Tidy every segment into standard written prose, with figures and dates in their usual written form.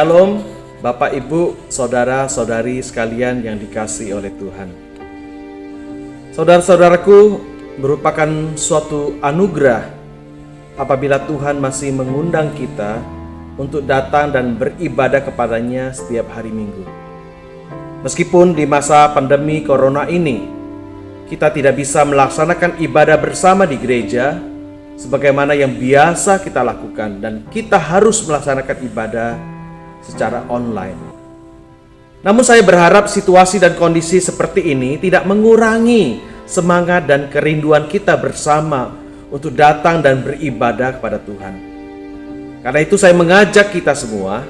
Shalom, Bapak, Ibu, Saudara-saudari sekalian yang dikasihi oleh Tuhan. Saudara-saudaraku, merupakan suatu anugerah apabila Tuhan masih mengundang kita untuk datang dan beribadah kepadanya setiap hari Minggu. Meskipun di masa pandemi Corona ini, kita tidak bisa melaksanakan ibadah bersama di gereja sebagaimana yang biasa kita lakukan, dan kita harus melaksanakan ibadah secara online. Namun saya berharap situasi dan kondisi seperti ini tidak mengurangi semangat dan kerinduan kita bersama untuk datang dan beribadah kepada Tuhan. Karena itu saya mengajak kita semua,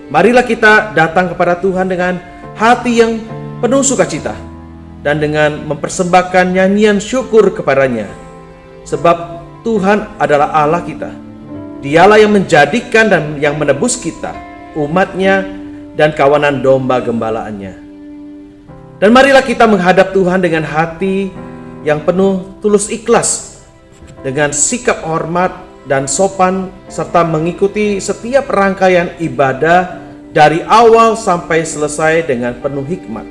marilah kita datang kepada Tuhan dengan hati yang penuh sukacita dan dengan mempersembahkan nyanyian syukur kepadanya. Sebab Tuhan adalah Allah kita. Dialah yang menjadikan dan yang menebus kita, umatnya dan kawanan domba gembalaannya. Dan marilah kita menghadap Tuhan dengan hati yang penuh tulus ikhlas, dengan sikap hormat dan sopan, serta mengikuti setiap rangkaian ibadah dari awal sampai selesai dengan penuh hikmat,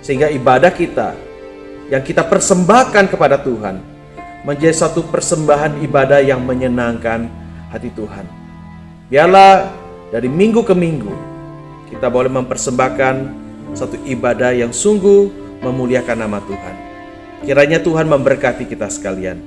sehingga ibadah kita yang kita persembahkan kepada Tuhan menjadi satu persembahan ibadah yang menyenangkan hati Tuhan. Biarlah dari minggu ke minggu kita boleh mempersembahkan satu ibadah yang sungguh memuliakan nama Tuhan. Kiranya Tuhan memberkati kita sekalian.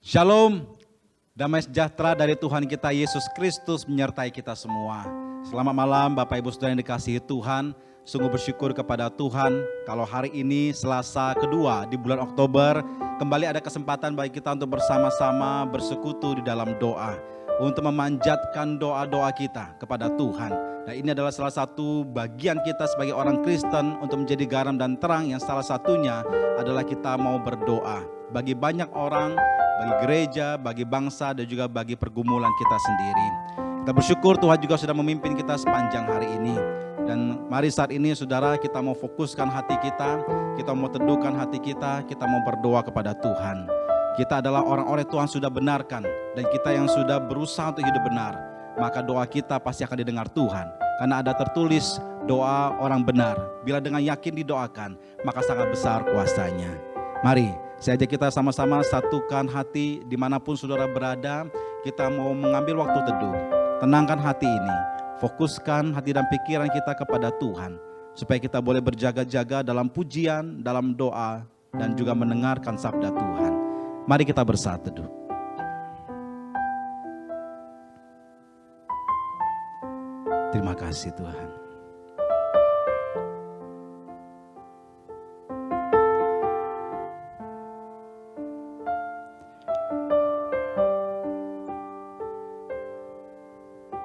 Shalom, damai sejahtera dari Tuhan kita Yesus Kristus menyertai kita semua. Selamat malam Bapak Ibu Saudara yang dikasihi Tuhan. Sungguh bersyukur kepada Tuhan kalau hari ini Selasa kedua di bulan Oktober kembali ada kesempatan bagi kita untuk bersama-sama bersekutu di dalam doa. untuk memanjatkan doa-doa kita kepada Tuhan. Dan ini adalah salah satu bagian kita sebagai orang Kristen untuk menjadi garam dan terang, yang salah satunya adalah kita mau berdoa bagi banyak orang, bagi gereja, bagi bangsa, dan juga bagi pergumulan kita sendiri. Kita bersyukur Tuhan juga sudah memimpin kita sepanjang hari ini. Dan mari saat ini saudara, kita mau fokuskan hati kita mau teduhkan hati kita mau berdoa kepada Tuhan. Kita adalah orang-orang Tuhan sudah benarkan, dan kita yang sudah berusaha untuk hidup benar, maka doa kita pasti akan didengar Tuhan. Karena ada tertulis doa orang benar, bila dengan yakin didoakan, maka sangat besar kuasanya. Mari, saya ajak kita sama-sama satukan hati dimanapun saudara berada. Kita mau mengambil waktu teduh, tenangkan hati ini, fokuskan hati dan pikiran kita kepada Tuhan, supaya kita boleh berjaga-jaga dalam pujian, dalam doa, dan juga mendengarkan sabda Tuhan. Mari kita bersatu teduh. Terima kasih Tuhan.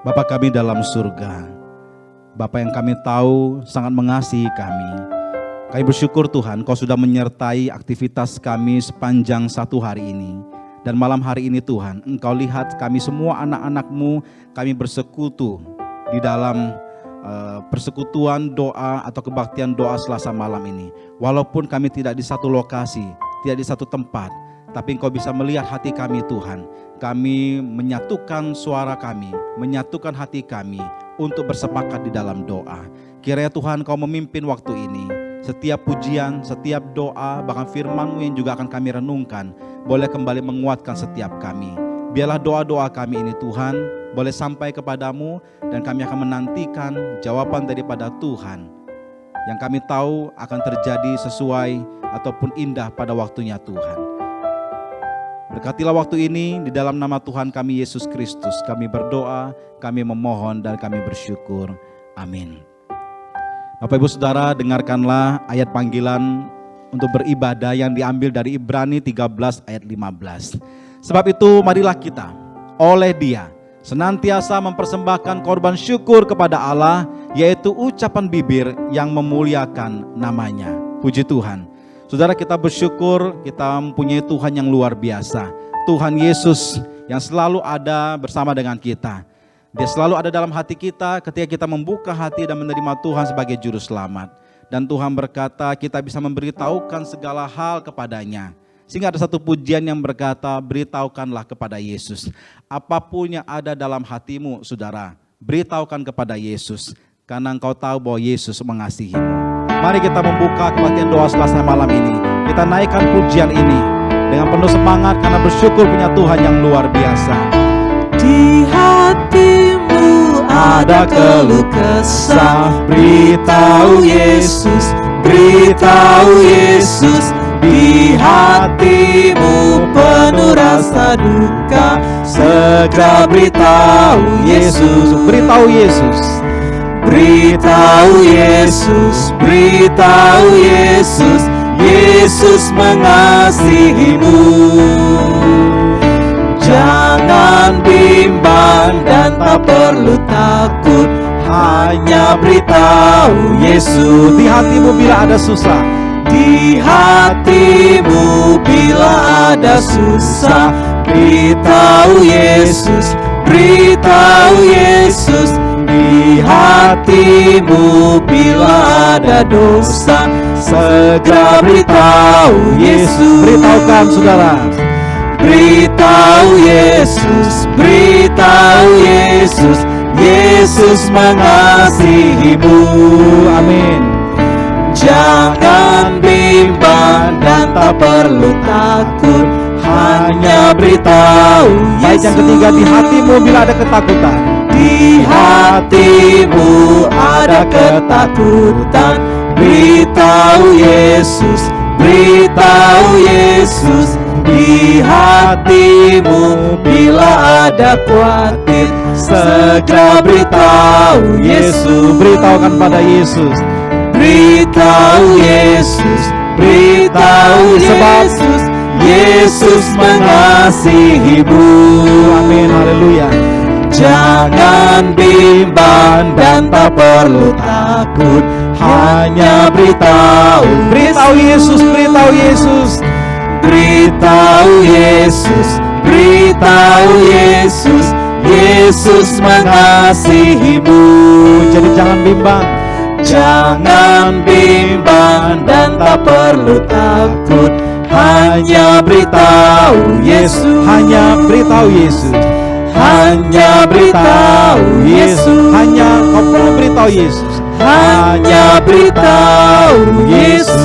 Bapa kami dalam surga, Bapa yang kami tahu sangat mengasihi kami. Kami bersyukur Tuhan, Kau sudah menyertai aktivitas kami sepanjang satu hari ini. Dan malam hari ini Tuhan, Engkau lihat kami semua anak-anak-Mu, kami bersekutu di dalam persekutuan doa atau kebaktian doa Selasa malam ini. Walaupun kami tidak di satu lokasi, tidak di satu tempat, tapi Engkau bisa melihat hati kami Tuhan. Kami menyatukan suara kami, menyatukan hati kami untuk bersepakat di dalam doa. Kiranya Tuhan Kau memimpin waktu ini. Setiap pujian, setiap doa, bahkan firman-Mu yang juga akan kami renungkan, boleh kembali menguatkan setiap kami. Biarlah doa-doa kami ini Tuhan boleh sampai kepadamu, dan kami akan menantikan jawaban daripada Tuhan yang kami tahu akan terjadi sesuai ataupun indah pada waktunya Tuhan. Berkatilah waktu ini, di dalam nama Tuhan kami Yesus Kristus kami berdoa, kami memohon dan kami bersyukur. Amin. Bapak Ibu Saudara, dengarkanlah ayat panggilan untuk beribadah yang diambil dari Ibrani 13 ayat 15. Sebab itu marilah kita oleh Dia senantiasa mempersembahkan korban syukur kepada Allah, yaitu ucapan bibir yang memuliakan namanya. Puji Tuhan. Saudara, kita bersyukur kita mempunyai Tuhan yang luar biasa. Tuhan Yesus yang selalu ada bersama dengan kita. Dia selalu ada dalam hati kita ketika kita membuka hati dan menerima Tuhan sebagai juru selamat. Dan Tuhan berkata kita bisa memberitahukan segala hal kepadanya. Sehingga ada satu pujian yang berkata, beritahukanlah kepada Yesus. Apapun yang ada dalam hatimu saudara, beritahukan kepada Yesus. Karena engkau tahu bahwa Yesus mengasihimu. Mari kita membuka kebaktian doa Selasa malam ini. Kita naikkan pujian ini dengan penuh semangat karena bersyukur punya Tuhan yang luar biasa. Di hatimu ada keluh kesah, beritahu Yesus, beritahu Yesus. Di hatimu penuh rasa duka, segera beritahu Yesus, Beritahu Yesus. beritahu Yesus, beritahu Yesus. Yesus mengasihimu. Jangan bimbang dan tak perlu takut, hanya beritahu Yesus. Di hatimu bila ada susah, di hatimu bila ada susah, beritahu Yesus, beritahu Yesus. Di hatimu bila ada dosa, segera beritahu Yesus. beritahukan saudara. Beritahu Yesus, beritahu Yesus. Yesus mengasihimu. Amin. Jangan bimbang dan tak perlu takut, hanya beritahu Baik, Yesus. yang ketiga, di hatimu bila ada ketakutan, Di hatimu ada ketakutan, beritahu Yesus, beritahu Yesus. Di hatimu bila ada khawatir, segera beritahu Yesus. beritahukan pada Yesus. Beritahu Yesus, beritahu Sebab Yesus. Yesus mengasihimu. Amin, haleluya. perlu takut, hanya beritahu. Beritahu Yesus, beritahu Yesus. Beritahu Yesus, beritahu Yesus, Yesus mengasihimu. Jadi jangan bimbang. Jangan bimbang dan tak perlu takut, hanya beritahu Yesus. Hanya beritahu Yesus. Hanya beritahu Yesus. Hanya kau perlu beritahu Yesus. Hanya beritahu Yesus.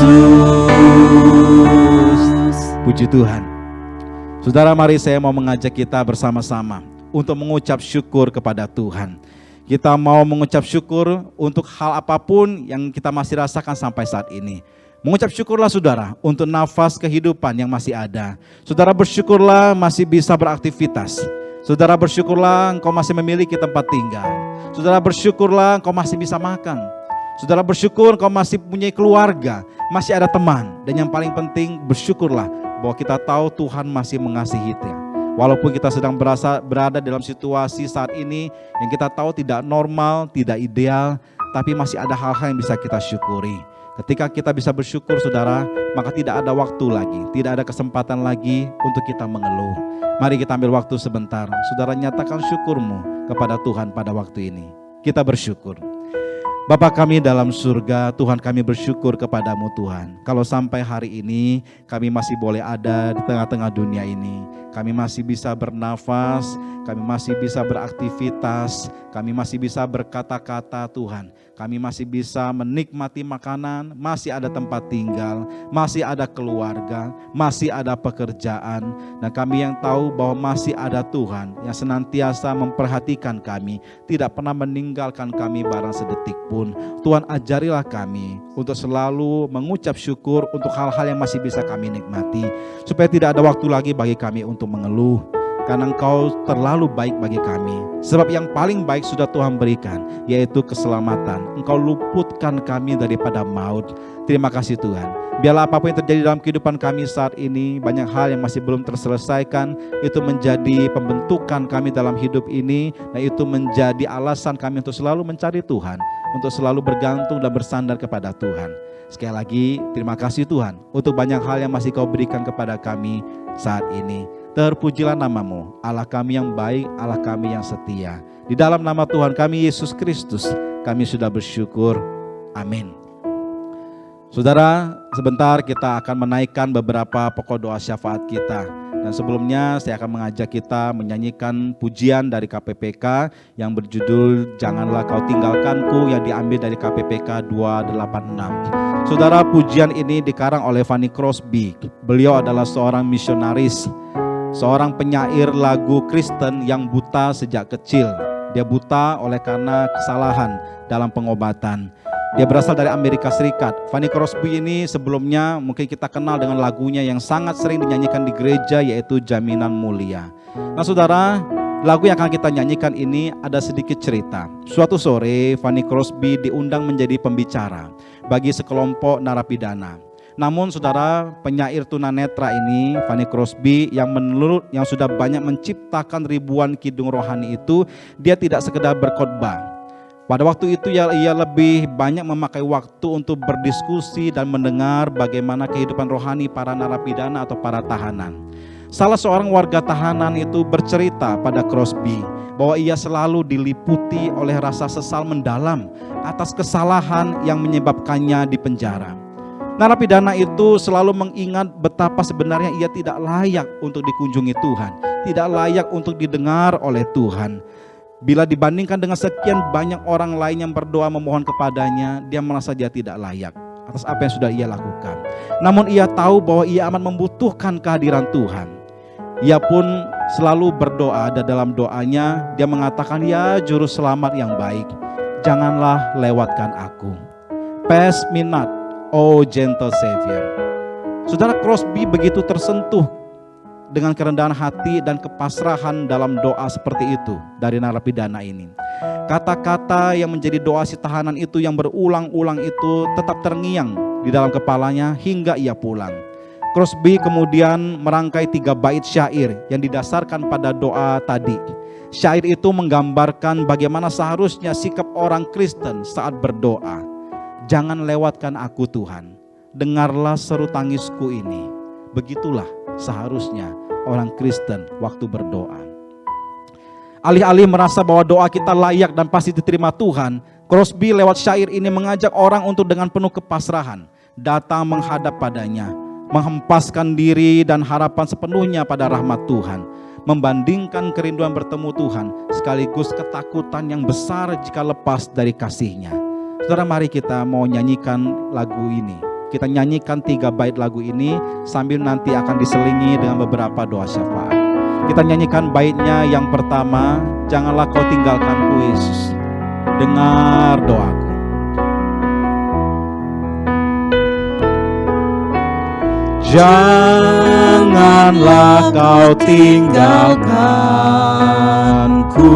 Puji Tuhan. Saudara, mari saya mau mengajak kita bersama-sama untuk mengucap syukur kepada Tuhan. Kita mau mengucap syukur untuk hal apapun yang kita masih rasakan sampai saat ini. Mengucap syukurlah saudara untuk nafas kehidupan yang masih ada. Saudara bersyukurlah masih bisa beraktivitas. Saudara bersyukurlah engkau masih memiliki tempat tinggal. Saudara bersyukurlah engkau masih bisa makan. Saudara bersyukur engkau masih punya keluarga, masih ada teman. Dan yang paling penting bersyukurlah bahwa kita tahu Tuhan masih mengasihi kita. Walaupun kita sedang berada dalam situasi saat ini yang kita tahu tidak normal, tidak ideal, tapi masih ada hal-hal yang bisa kita syukuri. Ketika kita bisa bersyukur saudara, maka tidak ada waktu lagi, tidak ada kesempatan lagi untuk kita mengeluh. Mari kita ambil waktu sebentar, saudara nyatakan syukurmu kepada Tuhan pada waktu ini. Kita bersyukur. Bapa kami dalam surga, Tuhan kami bersyukur kepadamu Tuhan. Kalau sampai hari ini kami masih boleh ada di tengah-tengah dunia ini. Kami masih bisa bernafas, kami masih bisa beraktivitas, kami masih bisa berkata-kata Tuhan. Kami masih bisa menikmati makanan, masih ada tempat tinggal, masih ada keluarga, masih ada pekerjaan. Dan kami yang tahu bahwa masih ada Tuhan yang senantiasa memperhatikan kami, tidak pernah meninggalkan kami barang sedetik pun. Tuhan ajarilah kami untuk selalu mengucap syukur untuk hal-hal yang masih bisa kami nikmati. Supaya tidak ada waktu lagi bagi kami untuk mengeluh. Karena Engkau terlalu baik bagi kami. Sebab yang paling baik sudah Tuhan berikan, yaitu keselamatan. Engkau luputkan kami daripada maut. Terima kasih Tuhan. Biarlah apapun yang terjadi dalam kehidupan kami saat ini, banyak hal yang masih belum terselesaikan, itu menjadi pembentukan kami dalam hidup ini, dan itu menjadi alasan kami untuk selalu mencari Tuhan, untuk selalu bergantung dan bersandar kepada Tuhan. Sekali lagi, terima kasih Tuhan untuk banyak hal yang masih Kau berikan kepada kami saat ini. Terpujilah namamu, Allah kami yang baik, Allah kami yang setia. Di dalam nama Tuhan kami Yesus Kristus, kami sudah bersyukur. Amin. Saudara, sebentar kita akan menaikkan beberapa pokok doa syafaat kita. Dan sebelumnya saya akan mengajak kita menyanyikan pujian dari KPPK yang berjudul Janganlah Kau Tinggalkanku, yang diambil dari KPPK 286. Saudara, pujian ini dikarang oleh Fanny Crosby. Beliau adalah seorang misionaris, seorang penyair lagu Kristen yang buta sejak kecil. Dia buta oleh karena kesalahan dalam pengobatan. Dia berasal dari Amerika Serikat. Fanny Crosby ini sebelumnya mungkin kita kenal dengan lagunya yang sangat sering dinyanyikan di gereja, yaitu Jaminan Mulia. Nah saudara, lagu yang akan kita nyanyikan ini ada sedikit cerita. Suatu sore Fanny Crosby diundang menjadi pembicara bagi sekelompok narapidana. Namun saudara, penyair tunanetra ini, Fanny Crosby, yang sudah banyak menciptakan ribuan kidung rohani itu, dia tidak sekedar berkhotbah. Pada waktu itu ia lebih banyak memakai waktu untuk berdiskusi dan mendengar bagaimana kehidupan rohani para narapidana atau para tahanan. Salah seorang warga tahanan itu bercerita pada Crosby bahwa ia selalu diliputi oleh rasa sesal mendalam atas kesalahan yang menyebabkannya di penjara. Narapidana itu selalu mengingat betapa sebenarnya ia tidak layak untuk dikunjungi Tuhan, tidak layak untuk didengar oleh Tuhan. Bila dibandingkan dengan sekian banyak orang lain yang berdoa memohon kepadanya, dia merasa dia tidak layak atas apa yang sudah ia lakukan. Namun ia tahu bahwa ia amat membutuhkan kehadiran Tuhan. Ia pun selalu berdoa, dan dalam doanya dia mengatakan, "Ya Juru Selamat yang baik, janganlah lewatkan aku. Pass me not, oh gentle Savior." Saudara, Crosby begitu tersentuh dengan kerendahan hati dan kepasrahan dalam doa seperti itu dari narapidana ini. Kata-kata yang menjadi doa si tahanan itu yang berulang-ulang itu tetap terngiang di dalam kepalanya hingga ia pulang. Crosby kemudian merangkai 3 bait syair yang didasarkan pada doa tadi. Syair itu menggambarkan bagaimana seharusnya sikap orang Kristen saat berdoa. Jangan lewatkan aku Tuhan, dengarlah seru tangisku ini. Begitulah seharusnya orang Kristen waktu berdoa. Alih-alih merasa bahwa doa kita layak dan pasti diterima Tuhan, Crosby lewat syair ini mengajak orang untuk dengan penuh kepasrahan datang menghadap padanya, menghempaskan diri dan harapan sepenuhnya pada rahmat Tuhan, membandingkan kerinduan bertemu Tuhan sekaligus ketakutan yang besar jika lepas dari kasih-Nya. Saudara, mari kita mau nyanyikan lagu ini. Kita nyanyikan 3 bait lagu ini sambil nanti akan diselingi dengan beberapa doa syafaat. Kita nyanyikan baitnya yang pertama, janganlah kau tinggalkanku Yesus, dengar doaku. Janganlah kau tinggalkanku,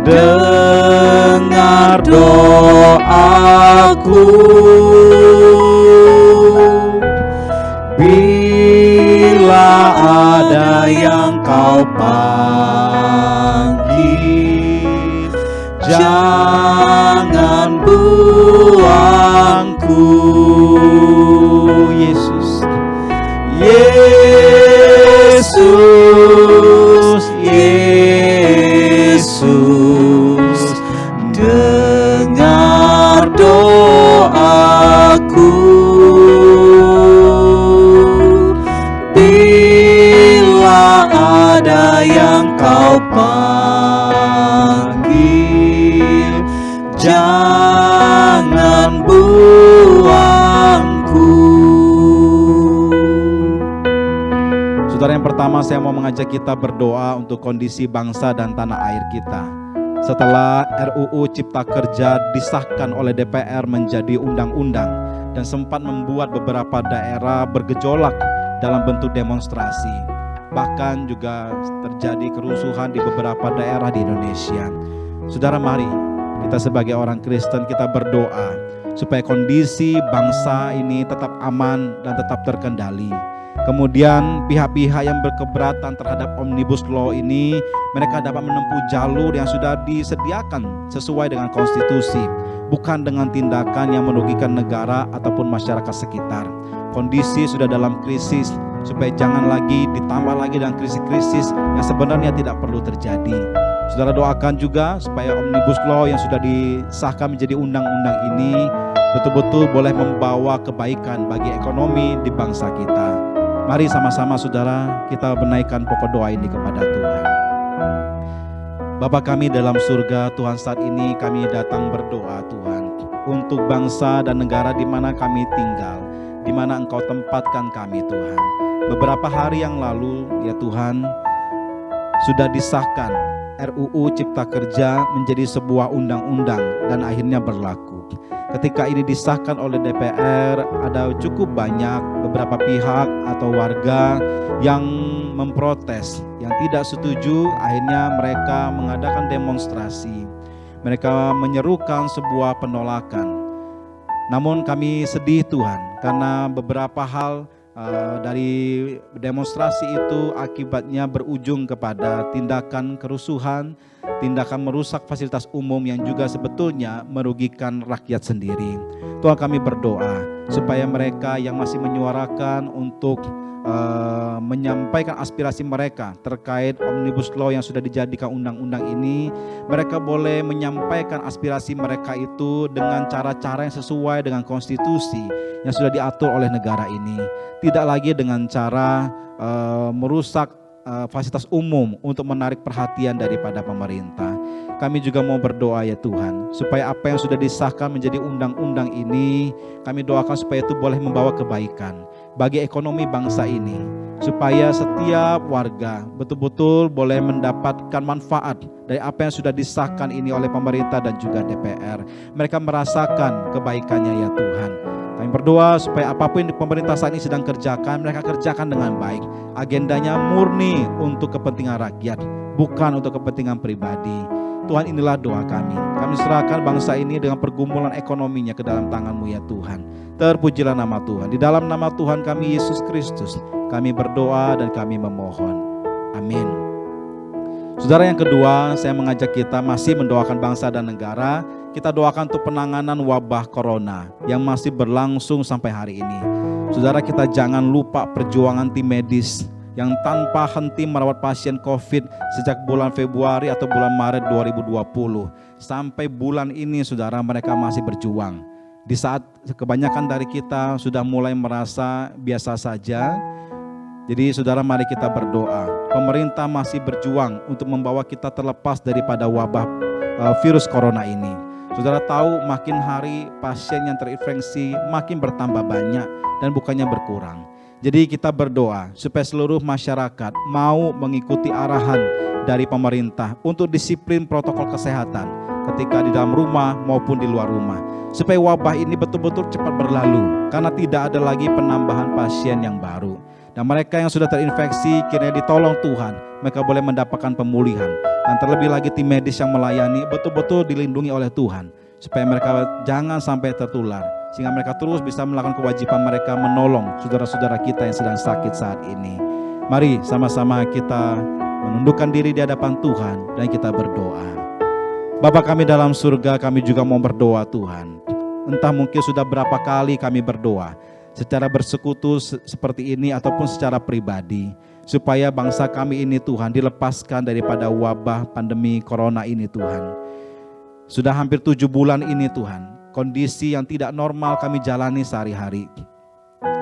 dengar doaku. Bila ada yang kau panggil, jangan buangku. Yesus, Yesus, Yesus, dengar doaku. Bila ada yang kau panggil, jangan buangku. Saudara, yang pertama saya mau mengajak kita berdoa untuk kondisi bangsa dan tanah air kita. Setelah RUU Cipta Kerja disahkan oleh DPR menjadi undang-undang dan sempat membuat beberapa daerah bergejolak dalam bentuk demonstrasi. Bahkan juga terjadi kerusuhan di beberapa daerah di Indonesia. Saudara, mari kita sebagai orang Kristen kita berdoa supaya kondisi bangsa ini tetap aman dan tetap terkendali. Kemudian pihak-pihak yang berkeberatan terhadap Omnibus Law ini, mereka dapat menempuh jalur yang sudah disediakan sesuai dengan konstitusi, bukan dengan tindakan yang merugikan negara ataupun masyarakat sekitar. Kondisi sudah dalam krisis, supaya jangan lagi ditambah lagi dengan krisis-krisis yang sebenarnya tidak perlu terjadi. Saudara, doakan juga supaya Omnibus Law yang sudah disahkan menjadi undang-undang ini betul-betul boleh membawa kebaikan bagi ekonomi di bangsa kita. Mari sama-sama saudara kita menaikkan pokok doa ini kepada Tuhan. Bapa kami dalam surga, Tuhan, saat ini kami datang berdoa Tuhan untuk bangsa dan negara di mana kami tinggal, di mana Engkau tempatkan kami Tuhan. Beberapa hari yang lalu ya Tuhan, sudah disahkan RUU Cipta Kerja menjadi sebuah undang-undang dan akhirnya berlaku. Ketika ini disahkan oleh DPR, ada cukup banyak beberapa pihak atau warga yang memprotes, yang tidak setuju. Akhirnya mereka mengadakan demonstrasi. Mereka menyerukan sebuah penolakan. Namun kami sedih Tuhan, karena beberapa hal dari demonstrasi itu akibatnya berujung kepada tindakan kerusuhan, tindakan merusak fasilitas umum yang juga sebetulnya merugikan rakyat sendiri. Tuhan, kami berdoa supaya mereka yang masih menyuarakan untuk menyampaikan aspirasi mereka terkait Omnibus Law yang sudah dijadikan undang-undang ini, mereka boleh menyampaikan aspirasi mereka itu dengan cara-cara yang sesuai dengan konstitusi yang sudah diatur oleh negara ini, tidak lagi dengan cara merusak fasilitas umum untuk menarik perhatian daripada pemerintah. Kami juga mau berdoa ya Tuhan, supaya apa yang sudah disahkan menjadi undang-undang ini, kami doakan supaya itu boleh membawa kebaikan bagi ekonomi bangsa ini, supaya setiap warga betul-betul boleh mendapatkan manfaat dari apa yang sudah disahkan ini oleh pemerintah dan juga DPR. Mereka merasakan kebaikannya ya Tuhan. Kami berdoa supaya apapun yang pemerintah saat ini sedang kerjakan, mereka kerjakan dengan baik. Agendanya murni untuk kepentingan rakyat, bukan untuk kepentingan pribadi. Tuhan, inilah doa kami. Kami serahkan bangsa ini dengan pergumulan ekonominya ke dalam tangan-Mu ya Tuhan. Terpujilah nama Tuhan. Di dalam nama Tuhan kami Yesus Kristus, kami berdoa dan kami memohon. Amin. Saudara, yang kedua, saya mengajak kita masih mendoakan bangsa dan negara. Kita doakan untuk penanganan wabah corona yang masih berlangsung sampai hari ini. Saudara, kita jangan lupa perjuangan tim medis yang tanpa henti merawat pasien COVID sejak bulan Februari atau bulan Maret 2020. Sampai bulan ini, saudara, mereka masih berjuang. Di saat kebanyakan dari kita sudah mulai merasa biasa saja, jadi saudara, mari kita berdoa. Pemerintah masih berjuang untuk membawa kita terlepas daripada wabah virus corona ini. Saudara tahu, makin hari pasien yang terinfeksi makin bertambah banyak dan bukannya berkurang. Jadi kita berdoa supaya seluruh masyarakat mau mengikuti arahan dari pemerintah untuk disiplin protokol kesehatan ketika di dalam rumah maupun di luar rumah. Supaya wabah ini betul-betul cepat berlalu karena tidak ada lagi penambahan pasien yang baru. Dan mereka yang sudah terinfeksi kiranya ditolong Tuhan, mereka boleh mendapatkan pemulihan. Dan terlebih lagi tim medis yang melayani betul-betul dilindungi oleh Tuhan, supaya mereka jangan sampai tertular, sehingga mereka terus bisa melakukan kewajiban mereka menolong saudara-saudara kita yang sedang sakit saat ini. Mari sama-sama kita menundukkan diri di hadapan Tuhan dan kita berdoa. Bapa kami dalam surga, kami juga mau berdoa Tuhan. Entah mungkin sudah berapa kali kami berdoa secara bersekutu seperti ini ataupun secara pribadi, supaya bangsa kami ini Tuhan dilepaskan daripada wabah pandemi corona ini Tuhan. Sudah hampir 7 bulan ini Tuhan, kondisi yang tidak normal kami jalani sehari-hari.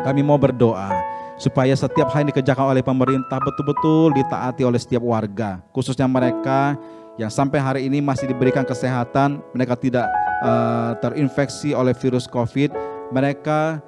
Kami mau berdoa supaya setiap hal yang dikerjakan oleh pemerintah betul-betul ditaati oleh setiap warga, khususnya mereka yang sampai hari ini masih diberikan kesehatan, mereka tidak terinfeksi oleh virus COVID. Mereka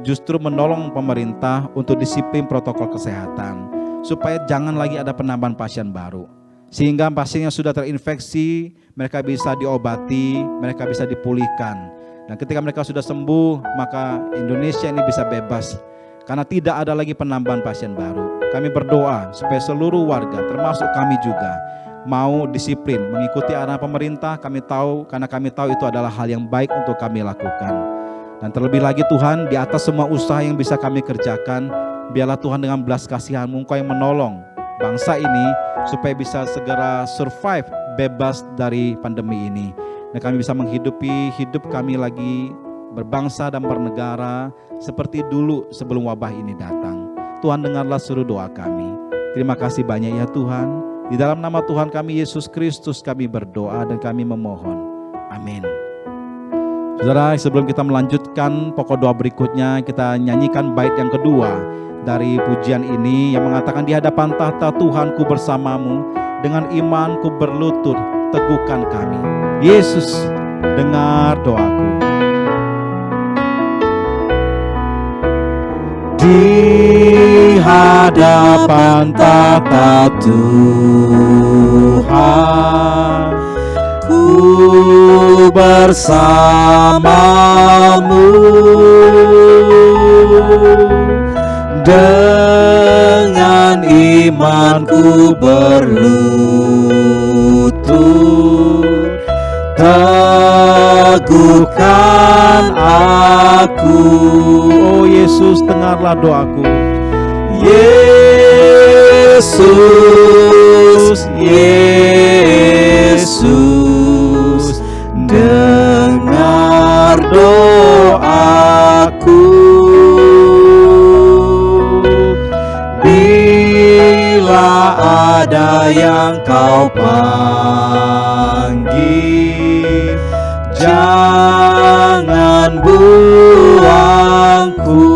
justru menolong pemerintah untuk disiplin protokol kesehatan, supaya jangan lagi ada penambahan pasien baru, sehingga pasien yang sudah terinfeksi mereka bisa diobati, mereka bisa dipulihkan. Dan ketika mereka sudah sembuh, maka Indonesia ini bisa bebas karena tidak ada lagi penambahan pasien baru. Kami berdoa supaya seluruh warga, termasuk kami juga, mau disiplin mengikuti arahan pemerintah. Kami tahu, karena kami tahu itu adalah hal yang baik untuk kami lakukan. Dan terlebih lagi Tuhan, di atas semua usaha yang bisa kami kerjakan, biarlah Tuhan dengan belas kasihan-Mu Engkau yang menolong bangsa ini supaya bisa segera survive, bebas dari pandemi ini. Dan kami bisa menghidupi hidup kami lagi berbangsa dan bernegara seperti dulu sebelum wabah ini datang. Tuhan, dengarlah seluruh doa kami. Terima kasih banyak ya Tuhan. Di dalam nama Tuhan kami Yesus Kristus kami berdoa dan kami memohon. Amin. Saudara, sebelum kita melanjutkan pokok doa berikutnya, kita nyanyikan bait yang kedua dari pujian ini yang mengatakan, di hadapan tahta Tuhanku bersamamu, dengan imanku berlutut teguhkan kami. Yesus, dengar doaku. Di hadapan tahta Tuhan, ku bersamamu, dengan imanku berlutut teguhkan aku. Oh Yesus, dengarlah doaku. Yesus, Yesus, dengar doaku. Bila ada yang kau panggil, jangan buangku.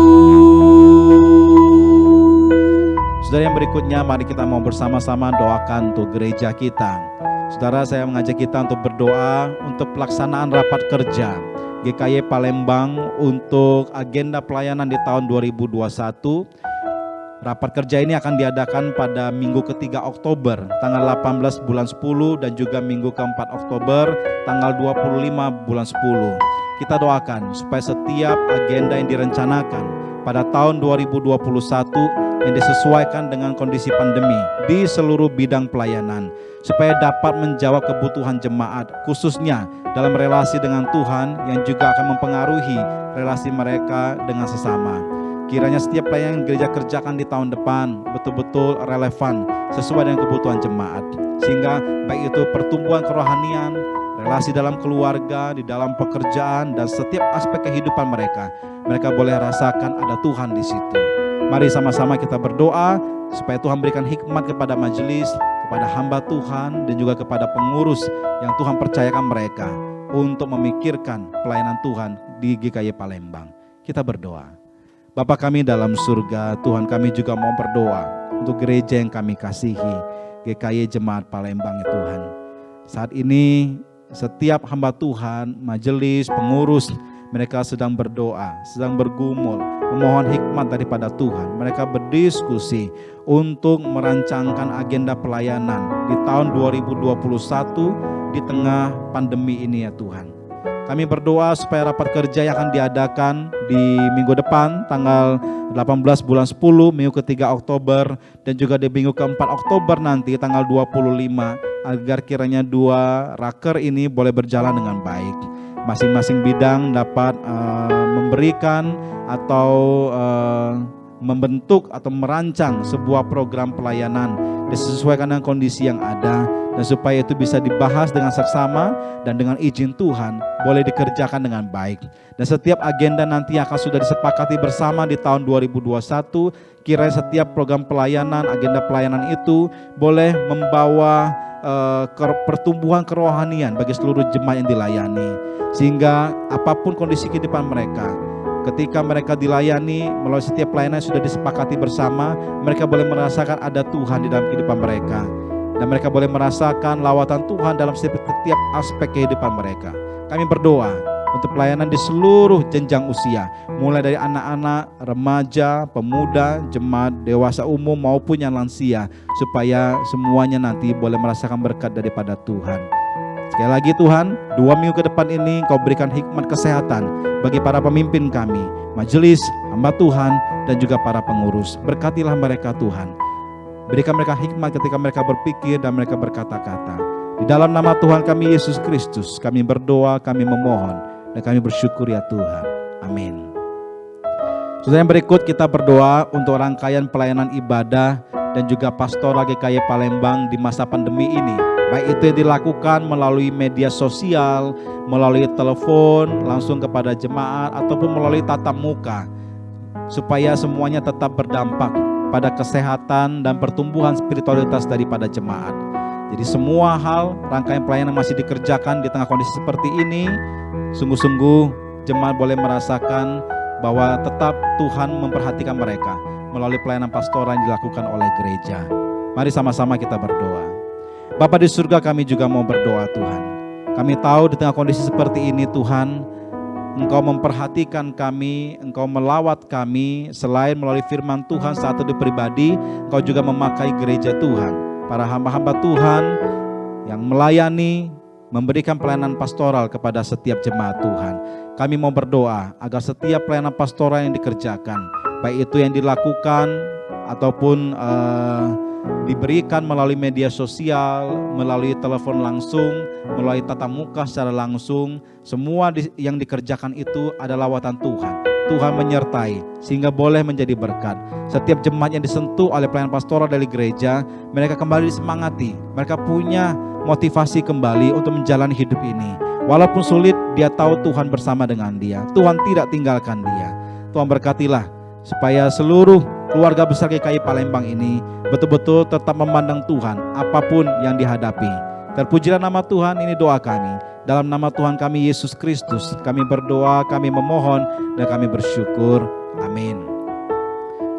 Saudara, yang berikutnya mari kita mau bersama-sama doakan untuk gereja kita. Saudara, saya mengajak kita untuk berdoa untuk pelaksanaan rapat kerja GKY Palembang untuk agenda pelayanan di tahun 2021. Rapat kerja ini akan diadakan pada minggu ketiga Oktober, tanggal 18 bulan 10, dan juga minggu keempat Oktober, tanggal 25 bulan 10. Kita doakan supaya setiap agenda yang direncanakan pada tahun 2021 yang disesuaikan dengan kondisi pandemi di seluruh bidang pelayanan, supaya dapat menjawab kebutuhan jemaat, khususnya dalam relasi dengan Tuhan yang juga akan mempengaruhi relasi mereka dengan sesama. Kiranya setiap pelayanan gereja kerjakan di tahun depan betul-betul relevan sesuai dengan kebutuhan jemaat. sehingga baik itu pertumbuhan kerohanian, relasi dalam keluarga, di dalam pekerjaan, dan setiap aspek kehidupan mereka boleh rasakan ada Tuhan di situ. Mari sama-sama kita berdoa supaya Tuhan berikan hikmat kepada majelis, kepada hamba Tuhan, dan juga kepada pengurus yang Tuhan percayakan mereka untuk memikirkan pelayanan Tuhan di GKY Palembang. Kita berdoa. Bapa kami dalam surga, Tuhan, kami juga mau berdoa untuk gereja yang kami kasihi, GKY Jemaat Palembang ya Tuhan. Saat ini setiap hamba Tuhan, majelis, pengurus, mereka sedang berdoa, sedang bergumul, memohon hikmat daripada Tuhan. Mereka berdiskusi untuk merancangkan agenda pelayanan di tahun 2021 di tengah pandemi ini ya Tuhan. Kami berdoa supaya rapat kerja yang akan diadakan di minggu depan tanggal 18 bulan 10 minggu ke-3 Oktober dan juga di minggu ke-4 Oktober nanti tanggal 25 agar kiranya dua raker ini boleh berjalan dengan baik. Masing-masing bidang dapat memberikan atau membentuk atau merancang sebuah program pelayanan disesuaikan dengan kondisi yang ada, dan supaya itu bisa dibahas dengan seksama dan dengan izin Tuhan boleh dikerjakan dengan baik. Dan setiap agenda nanti akan sudah disepakati bersama di tahun 2021, kiranya setiap program pelayanan, agenda pelayanan itu boleh membawa pertumbuhan kerohanian bagi seluruh jemaat yang dilayani, sehingga apapun kondisi kehidupan mereka, ketika mereka dilayani melalui setiap pelayanan yang sudah disepakati bersama, mereka boleh merasakan ada Tuhan di dalam kehidupan mereka, dan mereka boleh merasakan lawatan Tuhan dalam setiap aspek kehidupan mereka. Kami berdoa untuk pelayanan di seluruh jenjang usia, mulai dari anak-anak, remaja, pemuda, jemaat, dewasa umum maupun yang lansia, supaya semuanya nanti boleh merasakan berkat daripada Tuhan. Sekali lagi Tuhan, 2 minggu ke depan ini Kau berikan hikmat kesehatan bagi para pemimpin kami, majelis, hamba Tuhan, dan juga para pengurus. Berkatilah mereka Tuhan. Berikan mereka hikmat ketika mereka berpikir dan mereka berkata-kata. Di dalam nama Tuhan kami Yesus Kristus, kami berdoa, kami memohon, dan kami bersyukur ya Tuhan. Amin. Saudara yang berikut kita berdoa untuk rangkaian pelayanan ibadah dan juga pastoral GKY Palembang di masa pandemi ini. Baik itu yang dilakukan melalui media sosial, melalui telepon, langsung kepada jemaat, ataupun melalui tatap muka. Supaya semuanya tetap berdampak pada kesehatan dan pertumbuhan spiritualitas daripada jemaat. Jadi semua hal, rangkaian pelayanan masih dikerjakan di tengah kondisi seperti ini. Sungguh-sungguh jemaat boleh merasakan bahwa tetap Tuhan memperhatikan mereka melalui pelayanan pastoral yang dilakukan oleh gereja. Mari sama-sama kita berdoa. Bapa di surga, kami juga mau berdoa Tuhan. Kami tahu di tengah kondisi seperti ini Tuhan, Engkau memperhatikan kami, Engkau melawat kami. Selain melalui firman Tuhan saat itu pribadi, Engkau juga memakai gereja Tuhan, para hamba-hamba Tuhan yang melayani, memberikan pelayanan pastoral kepada setiap jemaat Tuhan. Kami mau berdoa agar setiap pelayanan pastoral yang dikerjakan, baik itu yang dilakukan ataupun diberikan melalui media sosial, melalui telepon langsung, melalui tatap muka secara langsung, semua yang dikerjakan itu adalah lawatan Tuhan. Tuhan menyertai sehingga boleh menjadi berkat. Setiap jemaat yang disentuh oleh pelayanan pastoral dari gereja, mereka kembali disemangati, mereka punya motivasi kembali untuk menjalani hidup ini. Walaupun sulit, dia tahu Tuhan bersama dengan dia. Tuhan tidak tinggalkan dia. Tuhan berkatilah supaya seluruh keluarga besar GKY Palembang ini betul-betul tetap memandang Tuhan apapun yang dihadapi. Terpujilah nama Tuhan, ini doa kami. Dalam nama Tuhan kami Yesus Kristus, kami berdoa, kami memohon, dan kami bersyukur. Amin.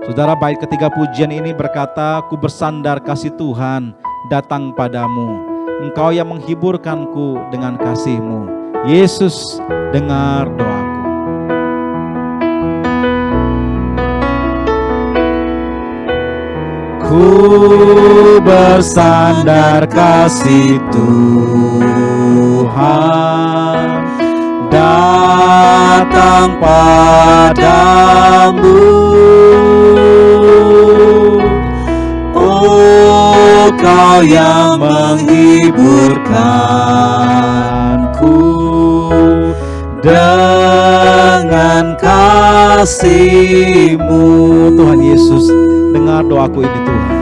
Saudara, bait ketiga pujian ini berkata, ku bersandar kasih Tuhan datang padamu. Engkau yang menghiburkanku dengan kasih-Mu. Yesus, dengar doaku. Ku bersandar kasih Tuhan datang padamu. Oh, Kau yang menghiburkanku dengan kasih-Mu. Tuhan Yesus, dengar doaku ini Tuhan.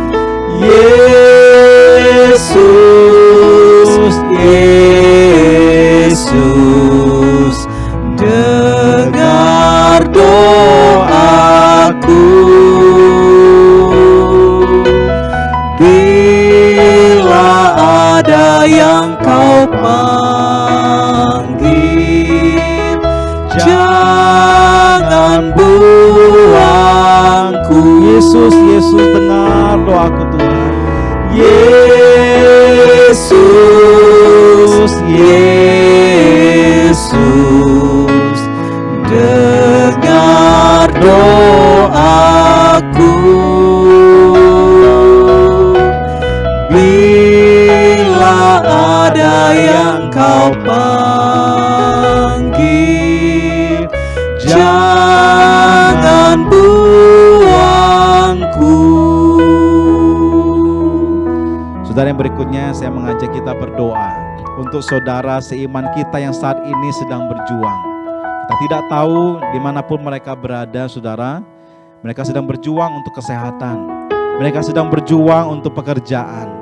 Yesus, Yesus, Yesus, dengar doaku. Bila ada yang kau panggil, jangan buangku. Yesus, Yesus, dengar doaku Tuhan. Yesus, Yesus, dengar doaku. Bila ada yang kau panggil, jangan buangku. Saudara, yang berikutnya saya mengajak kita berdoa untuk saudara seiman kita yang saat ini sedang berjuang. Kita tidak tahu dimanapun mereka berada, saudara. Mereka sedang berjuang untuk kesehatan. Mereka sedang berjuang untuk pekerjaan.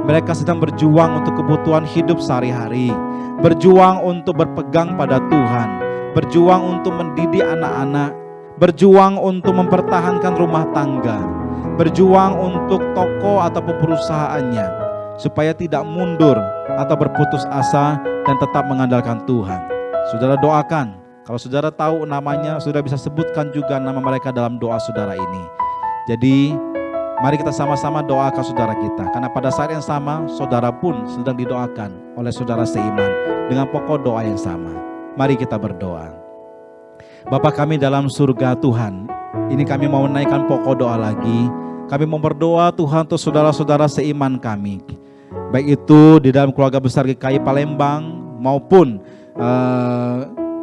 Mereka sedang berjuang untuk kebutuhan hidup sehari-hari. Berjuang untuk berpegang pada Tuhan. Berjuang untuk mendidik anak-anak. Berjuang untuk mempertahankan rumah tangga. Berjuang untuk toko ataupun perusahaannya, supaya tidak mundur atau berputus asa dan tetap mengandalkan Tuhan. Saudara doakan. Kalau saudara tahu namanya, saudara bisa sebutkan juga nama mereka dalam doa saudara ini. Jadi mari kita sama-sama doakan saudara kita, karena pada saat yang sama saudara pun sedang didoakan oleh saudara seiman dengan pokok doa yang sama. Mari kita berdoa. Bapa kami dalam surga Tuhan, ini kami mau menaikkan pokok doa lagi. Kami mau berdoa Tuhan untuk saudara-saudara seiman kami, baik itu di dalam keluarga besar GKI Palembang maupun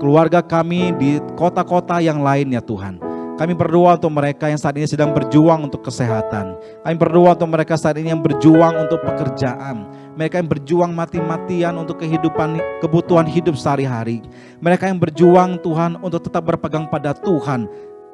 keluarga kami di kota-kota yang lainnya Tuhan. Kami berdoa untuk mereka yang saat ini sedang berjuang untuk kesehatan. Kami berdoa untuk mereka saat ini yang berjuang untuk pekerjaan. Mereka yang berjuang mati-matian untuk kebutuhan hidup sehari-hari. Mereka yang berjuang Tuhan untuk tetap berpegang pada Tuhan,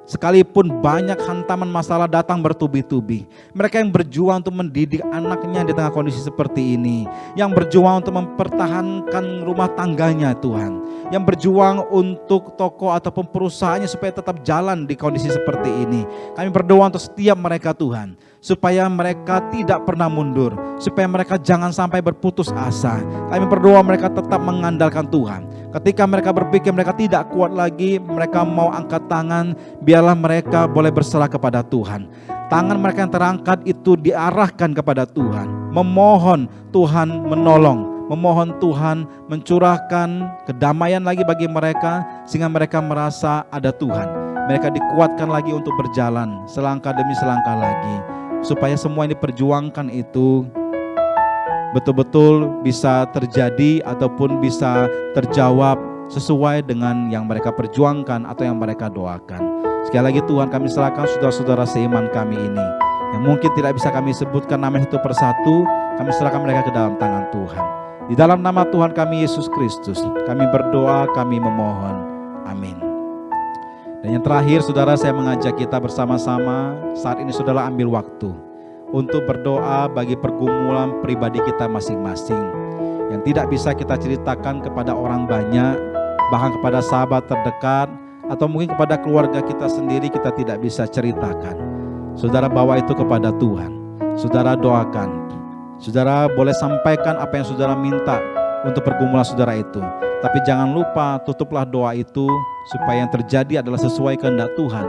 sekalipun banyak hantaman masalah datang bertubi-tubi. Mereka yang berjuang untuk mendidik anaknya di tengah kondisi seperti ini. Yang berjuang untuk mempertahankan rumah tangganya Tuhan. Yang berjuang untuk toko ataupun perusahaannya supaya tetap jalan di kondisi seperti ini. Kami berdoa untuk setiap mereka Tuhan, supaya mereka tidak pernah mundur, supaya mereka jangan sampai berputus asa. Kami berdoa mereka tetap mengandalkan Tuhan. Ketika mereka berpikir mereka tidak kuat lagi, mereka mau angkat tangan, biarlah mereka boleh berserah kepada Tuhan. Tangan mereka yang terangkat itu diarahkan kepada Tuhan, memohon Tuhan menolong, memohon Tuhan mencurahkan kedamaian lagi bagi mereka, sehingga mereka merasa ada Tuhan. Mereka dikuatkan lagi untuk berjalan selangkah demi selangkah lagi, supaya semua yang diperjuangkan itu betul-betul bisa terjadi ataupun bisa terjawab sesuai dengan yang mereka perjuangkan atau yang mereka doakan. Sekali lagi Tuhan, kami serahkan saudara-saudara seiman kami ini, yang mungkin tidak bisa kami sebutkan namanya satu persatu. Kami serahkan mereka ke dalam tangan Tuhan. Di dalam nama Tuhan kami Yesus Kristus, kami berdoa, kami memohon. Amin. Dan yang terakhir saudara, saya mengajak kita bersama-sama saat ini saudara ambil waktu untuk berdoa bagi pergumulan pribadi kita masing-masing, yang tidak bisa kita ceritakan kepada orang banyak, bahkan kepada sahabat terdekat, atau mungkin kepada keluarga kita sendiri kita tidak bisa ceritakan. Saudara bawa itu kepada Tuhan, saudara doakan. Saudara boleh sampaikan apa yang saudara minta untuk pergumulan saudara itu, tapi jangan lupa tutuplah doa itu supaya yang terjadi adalah sesuai kehendak Tuhan,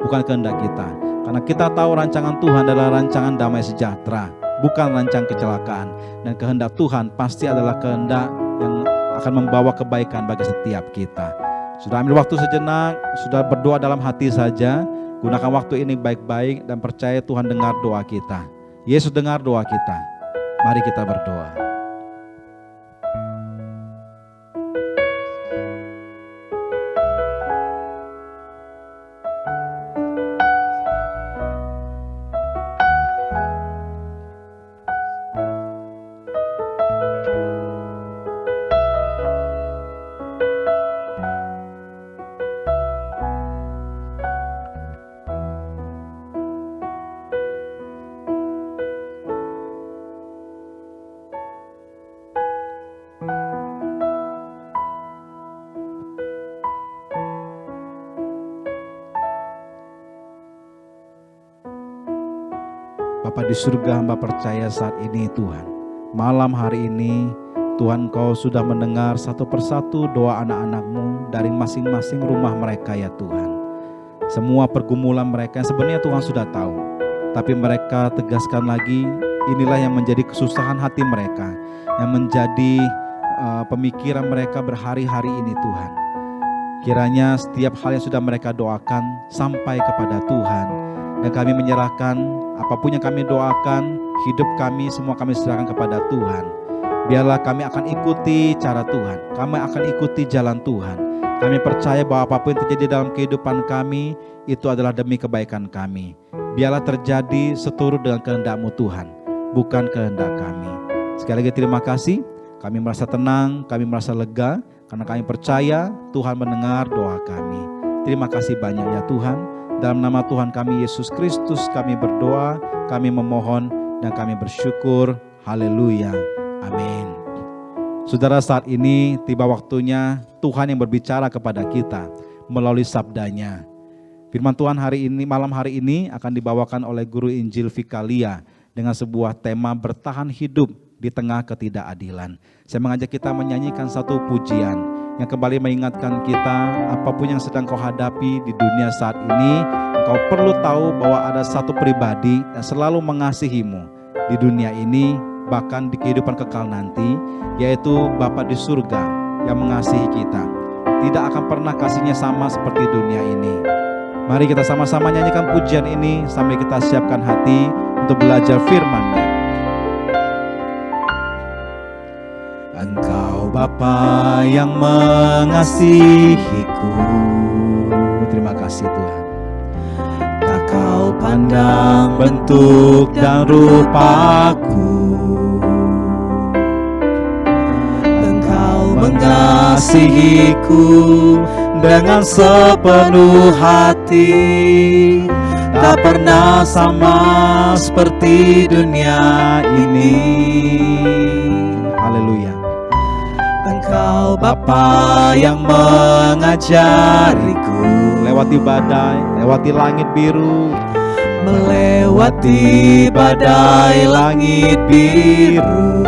bukan kehendak kita. Karena kita tahu rancangan Tuhan adalah rancangan damai sejahtera, bukan rancangan kecelakaan. Dan kehendak Tuhan pasti adalah kehendak yang akan membawa kebaikan bagi setiap kita. Sudah ambil waktu sejenak, sudah berdoa dalam hati saja. Gunakan waktu ini baik-baik dan percaya Tuhan dengar doa kita. Yesus dengar doa kita. Mari kita berdoa. Bapa di surga, hamba percaya saat ini Tuhan, malam hari ini Tuhan, Kau sudah mendengar satu persatu doa anak-anak-Mu dari masing-masing rumah mereka ya Tuhan. Semua pergumulan mereka yang sebenarnya Tuhan sudah tahu, tapi mereka tegaskan lagi, inilah yang menjadi kesusahan hati mereka, yang menjadi pemikiran mereka berhari-hari ini Tuhan. Kiranya setiap hal yang sudah mereka doakan sampai kepada Tuhan, dan kami menyerahkan apapun yang kami doakan, hidup kami semua kami serahkan kepada Tuhan. Biarlah kami akan ikuti cara Tuhan, kami akan ikuti jalan Tuhan. Kami percaya bahwa apapun yang terjadi dalam kehidupan kami, itu adalah demi kebaikan kami. Biarlah terjadi seturut dengan kehendak-Mu Tuhan, bukan kehendak kami. Sekali lagi terima kasih, kami merasa tenang, kami merasa lega, karena kami percaya Tuhan mendengar doa kami. Terima kasih banyak ya Tuhan. Dalam nama Tuhan kami Yesus Kristus kami berdoa, kami memohon, dan kami bersyukur. Haleluya. Amin. Saudara, saat ini tiba waktunya Tuhan yang berbicara kepada kita melalui sabdanya. Firman Tuhan hari ini, malam hari ini akan dibawakan oleh Guru Injil Vikalia dengan sebuah tema bertahan hidup di tengah ketidakadilan. Saya mengajak kita menyanyikan satu pujian yang kembali mengingatkan kita, apapun yang sedang kau hadapi di dunia saat ini, kau perlu tahu bahwa ada satu pribadi yang selalu mengasihimu di dunia ini, bahkan di kehidupan kekal nanti, yaitu Bapa di surga yang mengasihi kita. Tidak akan pernah kasihnya sama seperti dunia ini. Mari kita sama-sama nyanyikan pujian ini sambil kita siapkan hati untuk belajar firman-Nya. Engkau Bapa yang mengasihiku, Terima kasih Tuhan. tak kau pandang bentuk dan rupaku. Mengasihiku dengan sepenuh hati, tak pernah sama seperti dunia ini. Haleluya. Engkau Bapa yang mengajariku Lewati badai, lewati langit biru, melewati badai langit biru.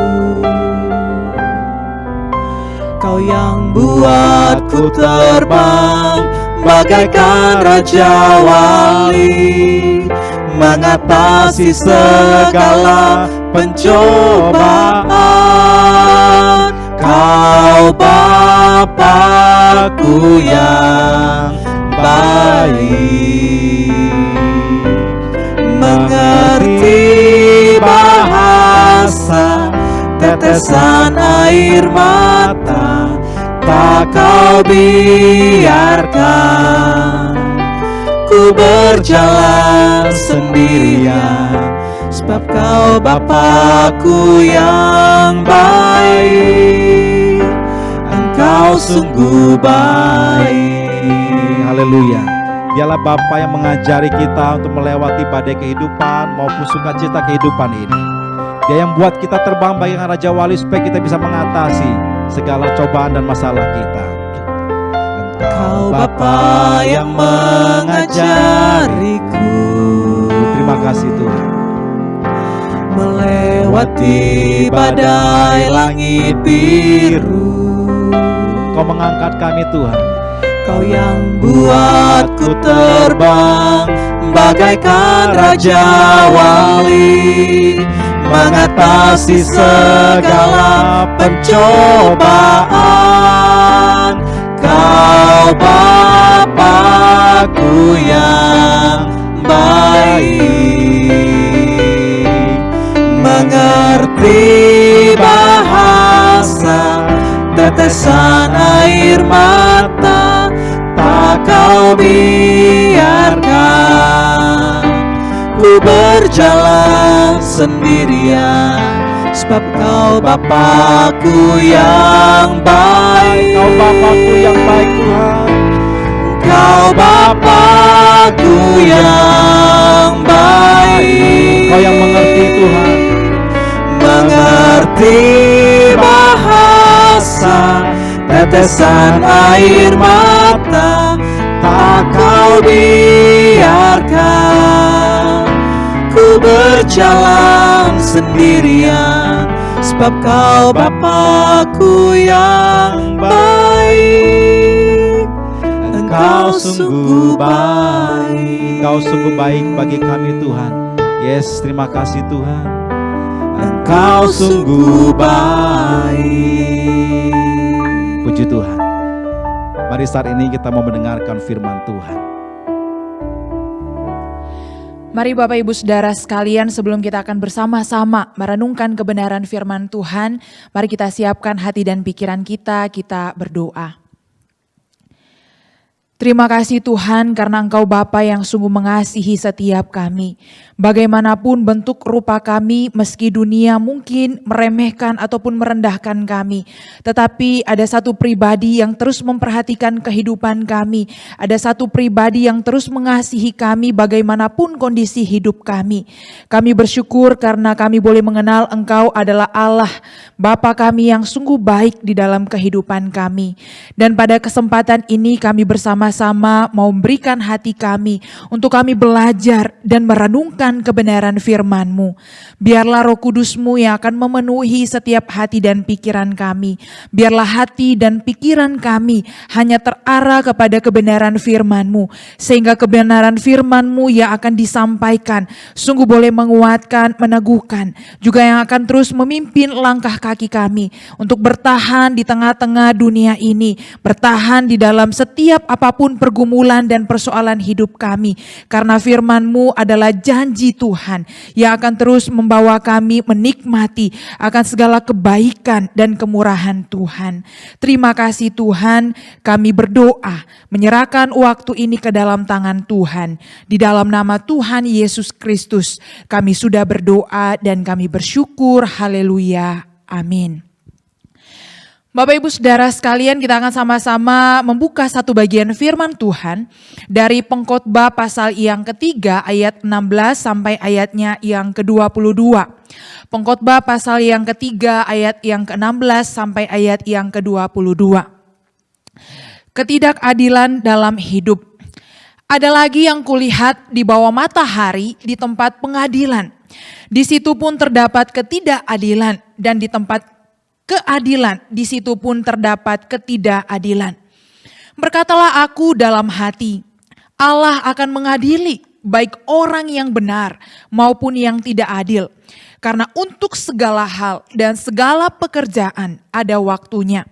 Kau yang buatku terbang bagaikan Raja Wali, mengatasi segala pencobaan. Kau Bapa-Ku yang baik, mengerti bahasa tetesan air mata, tak kau biarkan ku berjalan sendirian, sebab kau Bapa-Ku yang baik, engkau sungguh baik. haleluya. Dialah Bapa yang mengajari kita untuk melewati badai kehidupan maupun sukacita kehidupan ini. Dia yang buat kita terbang bagaikan Raja Wali supaya kita bisa mengatasi segala cobaan dan masalah kita. Engkau Bapa yang mengajariku, Terima kasih Tuhan. melewati badai langit biru. Kau mengangkat kami Tuhan. Kau yang buatku terbang bagaikan Raja Wali, mengatasi segala pencobaan. Kau Bapa-Ku yang baik, mengerti bahasa tetesan air mata, tak kau biarkan ku berjalan sendirian, sebab kau Bapa-Ku yang baik. Kau Bapa-Ku yang baik Tuhan. Kau Bapa-Ku yang baik. Kau yang mengerti Tuhan. Mengerti bahasa tetesan air mata, tak kau biarkan ku berjalan sendirian, sebab Kau Bapa-Ku yang baik. Engkau sungguh baik. Engkau sungguh baik bagi kami Tuhan. Yes, terima kasih Tuhan. Engkau sungguh baik. Puji Tuhan. Mari saat ini kita mau mendengarkan firman Tuhan. Mari Bapak Ibu Saudara sekalian, sebelum kita akan bersama-sama merenungkan kebenaran firman Tuhan, mari kita siapkan hati dan pikiran kita berdoa. Terima kasih Tuhan karena Engkau Bapa yang sungguh mengasihi setiap kami. Bagaimanapun bentuk rupa kami, meski dunia mungkin meremehkan ataupun merendahkan kami. Tetapi ada satu pribadi yang terus memperhatikan kehidupan kami. Ada satu pribadi yang terus mengasihi kami bagaimanapun kondisi hidup kami. Kami bersyukur karena kami boleh mengenal Engkau adalah Allah, Bapa kami yang sungguh baik di dalam kehidupan kami. Dan pada kesempatan ini kami bersama-sama mau memberikan hati kami untuk kami belajar dan merenungkan kebenaran firman-Mu. Biarlah Roh Kudus-Mu yang akan memenuhi setiap hati dan pikiran kami. Biarlah hati dan pikiran kami hanya terarah kepada kebenaran firman-Mu, sehingga kebenaran firman-Mu yang akan disampaikan sungguh boleh menguatkan, meneguhkan, juga yang akan terus memimpin langkah kaki kami untuk bertahan di tengah-tengah dunia ini, bertahan di dalam setiap apapun pergumulan dan persoalan hidup kami. Karena firman-Mu adalah janji Tuhan yang akan terus membawa kami menikmati akan segala kebaikan dan kemurahan Tuhan. Terima kasih Tuhan, kami berdoa menyerahkan waktu ini ke dalam tangan Tuhan. Di dalam nama Tuhan Yesus Kristus kami sudah berdoa dan kami bersyukur. Haleluya. Amin. Bapak Ibu Saudara sekalian, kita akan sama-sama membuka satu bagian firman Tuhan dari Pengkhotbah pasal yang ketiga ayat 16 sampai ayatnya yang ke-22. Pengkhotbah pasal yang ketiga ayat yang ke-16 sampai ayat yang ke-22. Ketidakadilan dalam hidup. Ada lagi yang kulihat di bawah matahari di tempat pengadilan. Di situ pun terdapat ketidakadilan, dan di tempat keadilan, di situ pun terdapat ketidakadilan. Berkatalah aku dalam hati, Allah akan mengadili baik orang yang benar maupun yang tidak adil. Karena untuk segala hal dan segala pekerjaan ada waktunya.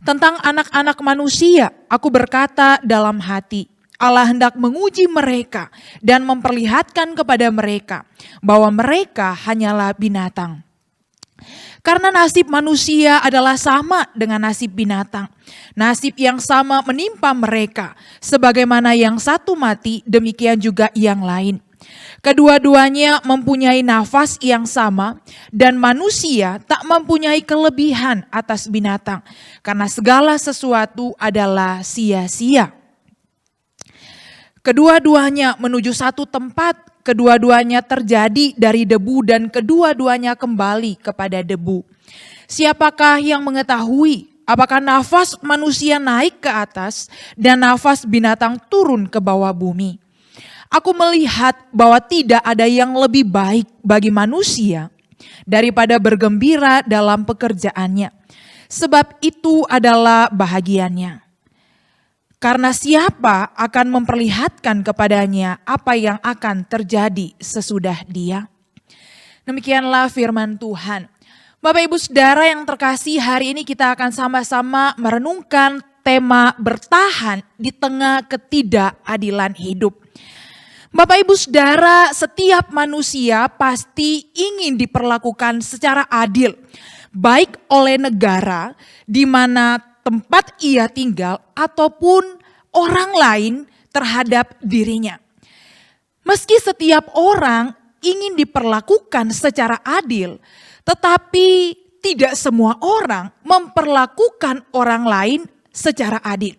Tentang anak-anak manusia, aku berkata dalam hati, Allah hendak menguji mereka dan memperlihatkan kepada mereka bahwa mereka hanyalah binatang. Karena nasib manusia adalah sama dengan nasib binatang. Nasib yang sama menimpa mereka. Sebagaimana yang satu mati, demikian juga yang lain. Kedua-duanya mempunyai nafas yang sama, dan manusia tak mempunyai kelebihan atas binatang. Karena segala sesuatu adalah sia-sia. Kedua-duanya menuju satu tempat. Kedua-duanya terjadi dari debu dan kedua-duanya kembali kepada debu. Siapakah yang mengetahui apakah nafas manusia naik ke atas dan nafas binatang turun ke bawah bumi? Aku melihat bahwa tidak ada yang lebih baik bagi manusia daripada bergembira dalam pekerjaannya. Sebab itu adalah bahagiannya. Karena siapa akan memperlihatkan kepadanya apa yang akan terjadi sesudah dia? Demikianlah firman Tuhan. Bapak Ibu Saudara yang terkasih, hari ini kita akan sama-sama merenungkan tema bertahan di tengah ketidakadilan hidup. Bapak Ibu Saudara, setiap manusia pasti ingin diperlakukan secara adil, baik oleh negara di mana tempat ia tinggal ataupun orang lain terhadap dirinya. Meski setiap orang ingin diperlakukan secara adil, tetapi tidak semua orang memperlakukan orang lain secara adil.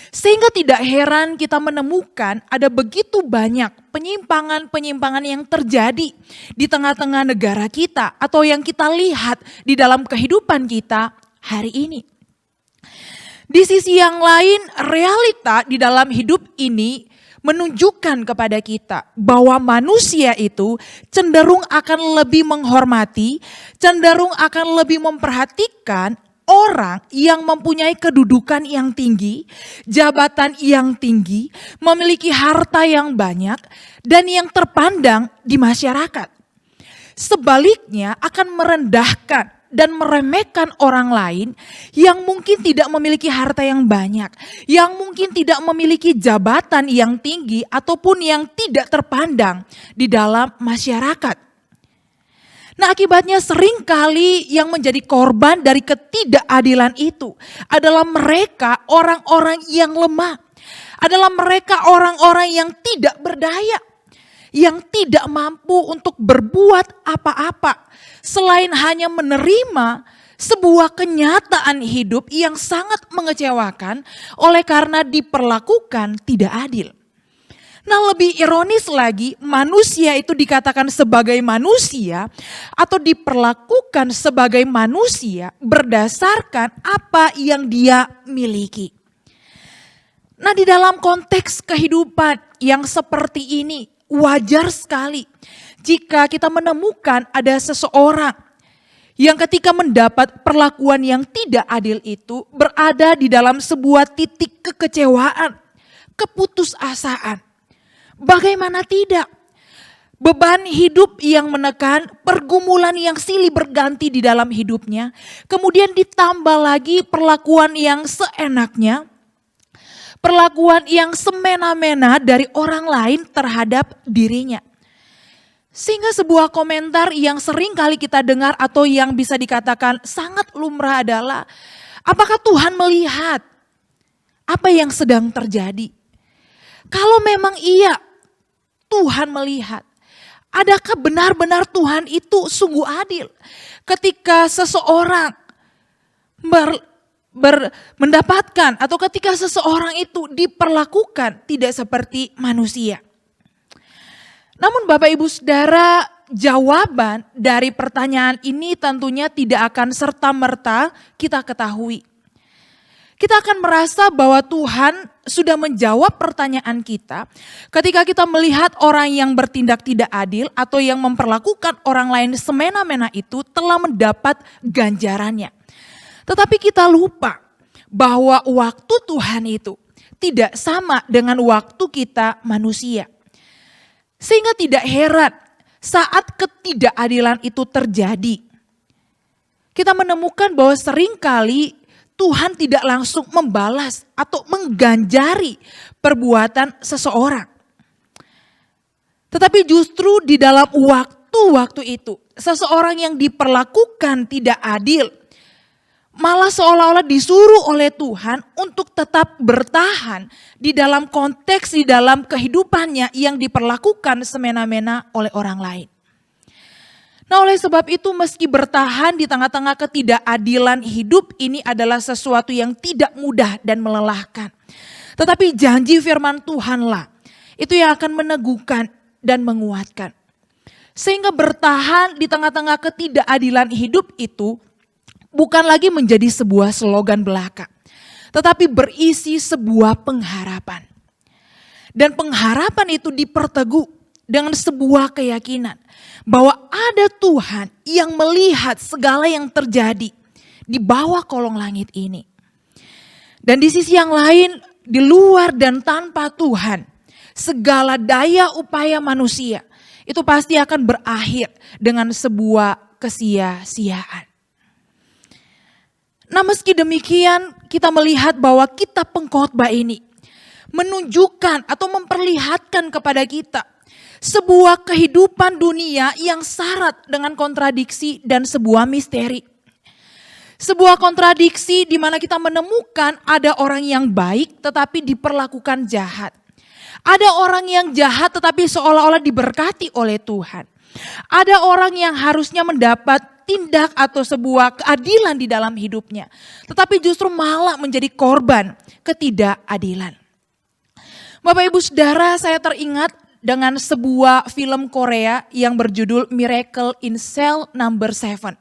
Sehingga tidak heran kita menemukan ada begitu banyak penyimpangan-penyimpangan yang terjadi di tengah-tengah negara kita atau yang kita lihat di dalam kehidupan kita hari ini. Di sisi yang lain, realita di dalam hidup ini menunjukkan kepada kita bahwa manusia itu cenderung akan lebih menghormati, cenderung akan lebih memperhatikan orang yang mempunyai kedudukan yang tinggi, jabatan yang tinggi, memiliki harta yang banyak, dan yang terpandang di masyarakat. Sebaliknya akan merendahkan dan meremehkan orang lain yang mungkin tidak memiliki harta yang banyak, yang mungkin tidak memiliki jabatan yang tinggi ataupun yang tidak terpandang di dalam masyarakat. Nah, akibatnya seringkali yang menjadi korban dari ketidakadilan itu adalah mereka orang-orang yang lemah, adalah mereka orang-orang yang tidak berdaya, yang tidak mampu untuk berbuat apa-apa selain hanya menerima sebuah kenyataan hidup yang sangat mengecewakan oleh karena diperlakukan tidak adil. Nah, lebih ironis lagi, manusia itu dikatakan sebagai manusia atau diperlakukan sebagai manusia berdasarkan apa yang dia miliki. Nah, di dalam konteks kehidupan yang seperti ini, wajar sekali jika kita menemukan ada seseorang yang ketika mendapat perlakuan yang tidak adil itu berada di dalam sebuah titik kekecewaan, keputusasaan. Bagaimana tidak? Beban hidup yang menekan, pergumulan yang silih berganti di dalam hidupnya, kemudian ditambah lagi perlakuan yang seenaknya, perlakuan yang semena-mena dari orang lain terhadap dirinya. Sehingga sebuah komentar yang sering kali kita dengar atau yang bisa dikatakan sangat lumrah adalah, apakah Tuhan melihat apa yang sedang terjadi? Kalau memang iya, Tuhan melihat, adakah benar-benar Tuhan itu sungguh adil ketika seseorang mendapatkan atau ketika seseorang itu diperlakukan tidak seperti manusia? Namun Bapak Ibu Saudara, jawaban dari pertanyaan ini tentunya tidak akan serta-merta kita ketahui. Kita akan merasa bahwa Tuhan sudah menjawab pertanyaan kita ketika kita melihat orang yang bertindak tidak adil atau yang memperlakukan orang lain semena-mena itu telah mendapat ganjarannya. Tetapi kita lupa bahwa waktu Tuhan itu tidak sama dengan waktu kita manusia. Sehingga tidak heran saat ketidakadilan itu terjadi. Kita menemukan bahwa seringkali Tuhan tidak langsung membalas atau mengganjari perbuatan seseorang. Tetapi justru di dalam waktu-waktu itu, seseorang yang diperlakukan tidak adil, malah seolah-olah disuruh oleh Tuhan untuk tetap bertahan di dalam konteks, di dalam kehidupannya yang diperlakukan semena-mena oleh orang lain. Nah, oleh sebab itu meski bertahan di tengah-tengah ketidakadilan hidup ini adalah sesuatu yang tidak mudah dan melelahkan. Tetapi janji firman Tuhanlah itu yang akan meneguhkan dan menguatkan. Sehingga bertahan di tengah-tengah ketidakadilan hidup itu bukan lagi menjadi sebuah slogan belaka, tetapi berisi sebuah pengharapan. Dan pengharapan itu diperteguh dengan sebuah keyakinan bahwa ada Tuhan yang melihat segala yang terjadi di bawah kolong langit ini. Dan di sisi yang lain, di luar dan tanpa Tuhan, segala daya upaya manusia itu pasti akan berakhir dengan sebuah kesia-siaan. Nah, meski demikian kita melihat bahwa kitab pengkhotbah ini menunjukkan atau memperlihatkan kepada kita sebuah kehidupan dunia yang syarat dengan kontradiksi dan sebuah misteri. Sebuah kontradiksi di mana kita menemukan ada orang yang baik tetapi diperlakukan jahat. Ada orang yang jahat tetapi seolah-olah diberkati oleh Tuhan. Ada orang yang harusnya mendapat tindak atau sebuah keadilan di dalam hidupnya, tetapi justru malah menjadi korban ketidakadilan. Bapak Ibu Saudara, saya teringat dengan sebuah film Korea yang berjudul Miracle in Cell Number 7.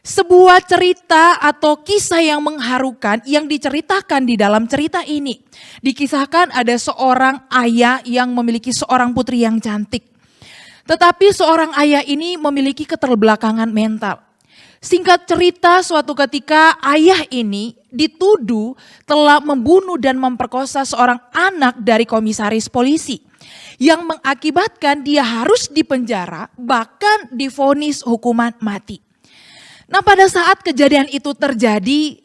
sebuah cerita atau kisah yang mengharukan yang diceritakan di dalam cerita ini. Dikisahkan ada seorang ayah yang memiliki seorang putri yang cantik. Tetapi seorang ayah ini memiliki keterbelakangan mental. Singkat cerita, suatu ketika ayah ini dituduh telah membunuh dan memperkosa seorang anak dari komisaris polisi, yang mengakibatkan dia harus dipenjara, bahkan divonis hukuman mati. Nah, pada saat kejadian itu terjadi,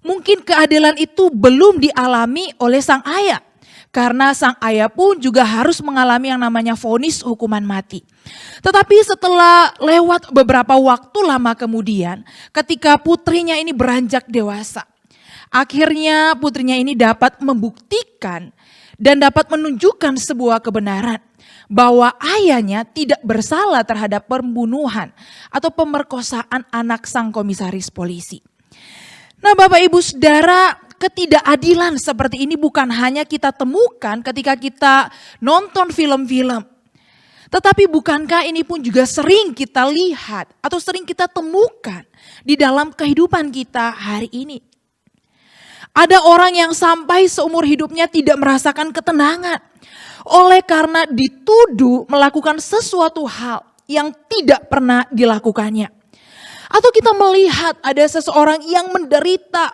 mungkin keadilan itu belum dialami oleh sang ayah. Karena sang ayah pun juga harus mengalami yang namanya vonis hukuman mati. Tetapi setelah lewat beberapa waktu lama kemudian, ketika putrinya ini beranjak dewasa, akhirnya putrinya ini dapat membuktikan dan dapat menunjukkan sebuah kebenaran bahwa ayahnya tidak bersalah terhadap pembunuhan atau pemerkosaan anak sang komisaris polisi. Nah, Bapak Ibu Saudara, ketidakadilan seperti ini bukan hanya kita temukan ketika kita nonton film-film. Tetapi bukankah ini pun juga sering kita lihat atau sering kita temukan di dalam kehidupan kita hari ini. Ada orang yang sampai seumur hidupnya tidak merasakan ketenangan oleh karena dituduh melakukan sesuatu hal yang tidak pernah dilakukannya. Atau kita melihat ada seseorang yang menderita,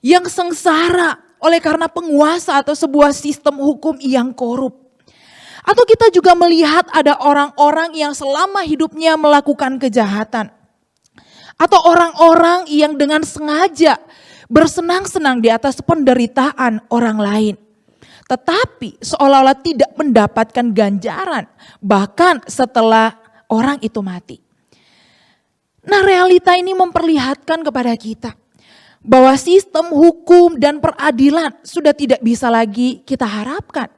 yang sengsara oleh karena penguasa atau sebuah sistem hukum yang korup. Atau kita juga melihat ada orang-orang yang selama hidupnya melakukan kejahatan. Atau orang-orang yang dengan sengaja bersenang-senang di atas penderitaan orang lain. Tetapi seolah-olah tidak mendapatkan ganjaran bahkan setelah orang itu mati. Nah, realita ini memperlihatkan kepada kita bahwa sistem hukum dan peradilan sudah tidak bisa lagi kita harapkan.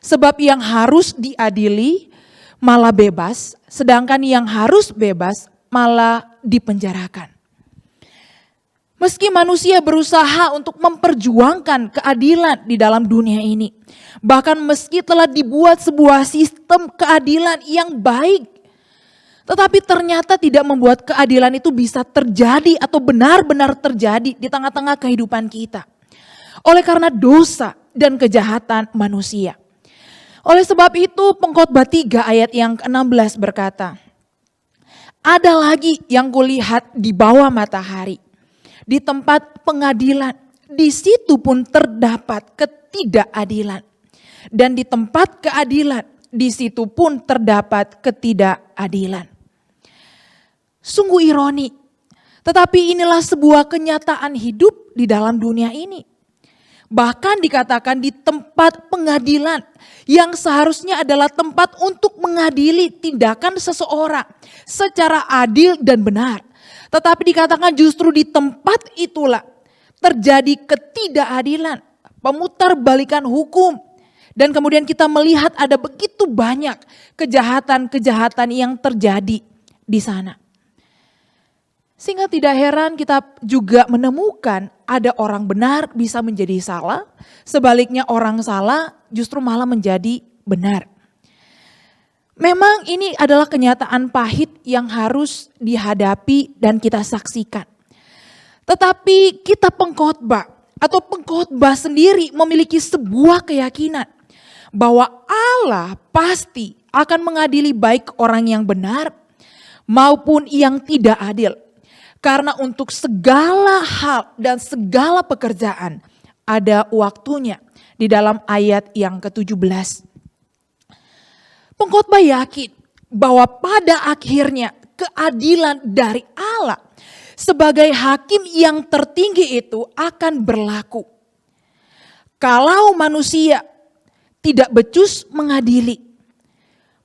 Sebab yang harus diadili malah bebas, sedangkan yang harus bebas malah dipenjarakan. Meski manusia berusaha untuk memperjuangkan keadilan di dalam dunia ini, bahkan meski telah dibuat sebuah sistem keadilan yang baik, tetapi ternyata tidak membuat keadilan itu bisa terjadi atau benar-benar terjadi di tengah-tengah kehidupan kita. Oleh karena dosa dan kejahatan manusia. Oleh sebab itu Pengkhotbah 3 ayat yang ke-16 berkata, "Ada lagi yang kulihat di bawah matahari. Di tempat pengadilan, di situ pun terdapat ketidakadilan. Dan di tempat keadilan, di situ pun terdapat ketidakadilan." Sungguh ironi, tetapi inilah sebuah kenyataan hidup di dalam dunia ini. Bahkan dikatakan di tempat pengadilan yang seharusnya adalah tempat untuk mengadili tindakan seseorang secara adil dan benar. Tetapi dikatakan justru di tempat itulah terjadi ketidakadilan, pemutarbalikan hukum. Dan kemudian kita melihat ada begitu banyak kejahatan-kejahatan yang terjadi di sana. Sehingga tidak heran kita juga menemukan ada orang benar bisa menjadi salah, sebaliknya orang salah justru malah menjadi benar. Memang ini adalah kenyataan pahit yang harus dihadapi dan kita saksikan. Tetapi kita pengkhotbah atau pengkhotbah sendiri memiliki sebuah keyakinan bahwa Allah pasti akan mengadili baik orang yang benar maupun yang tidak adil. Karena untuk segala hal dan segala pekerjaan ada waktunya di dalam ayat yang ke-17. Pengkhotbah yakin bahwa pada akhirnya keadilan dari Allah sebagai hakim yang tertinggi itu akan berlaku. Kalau manusia tidak becus mengadili,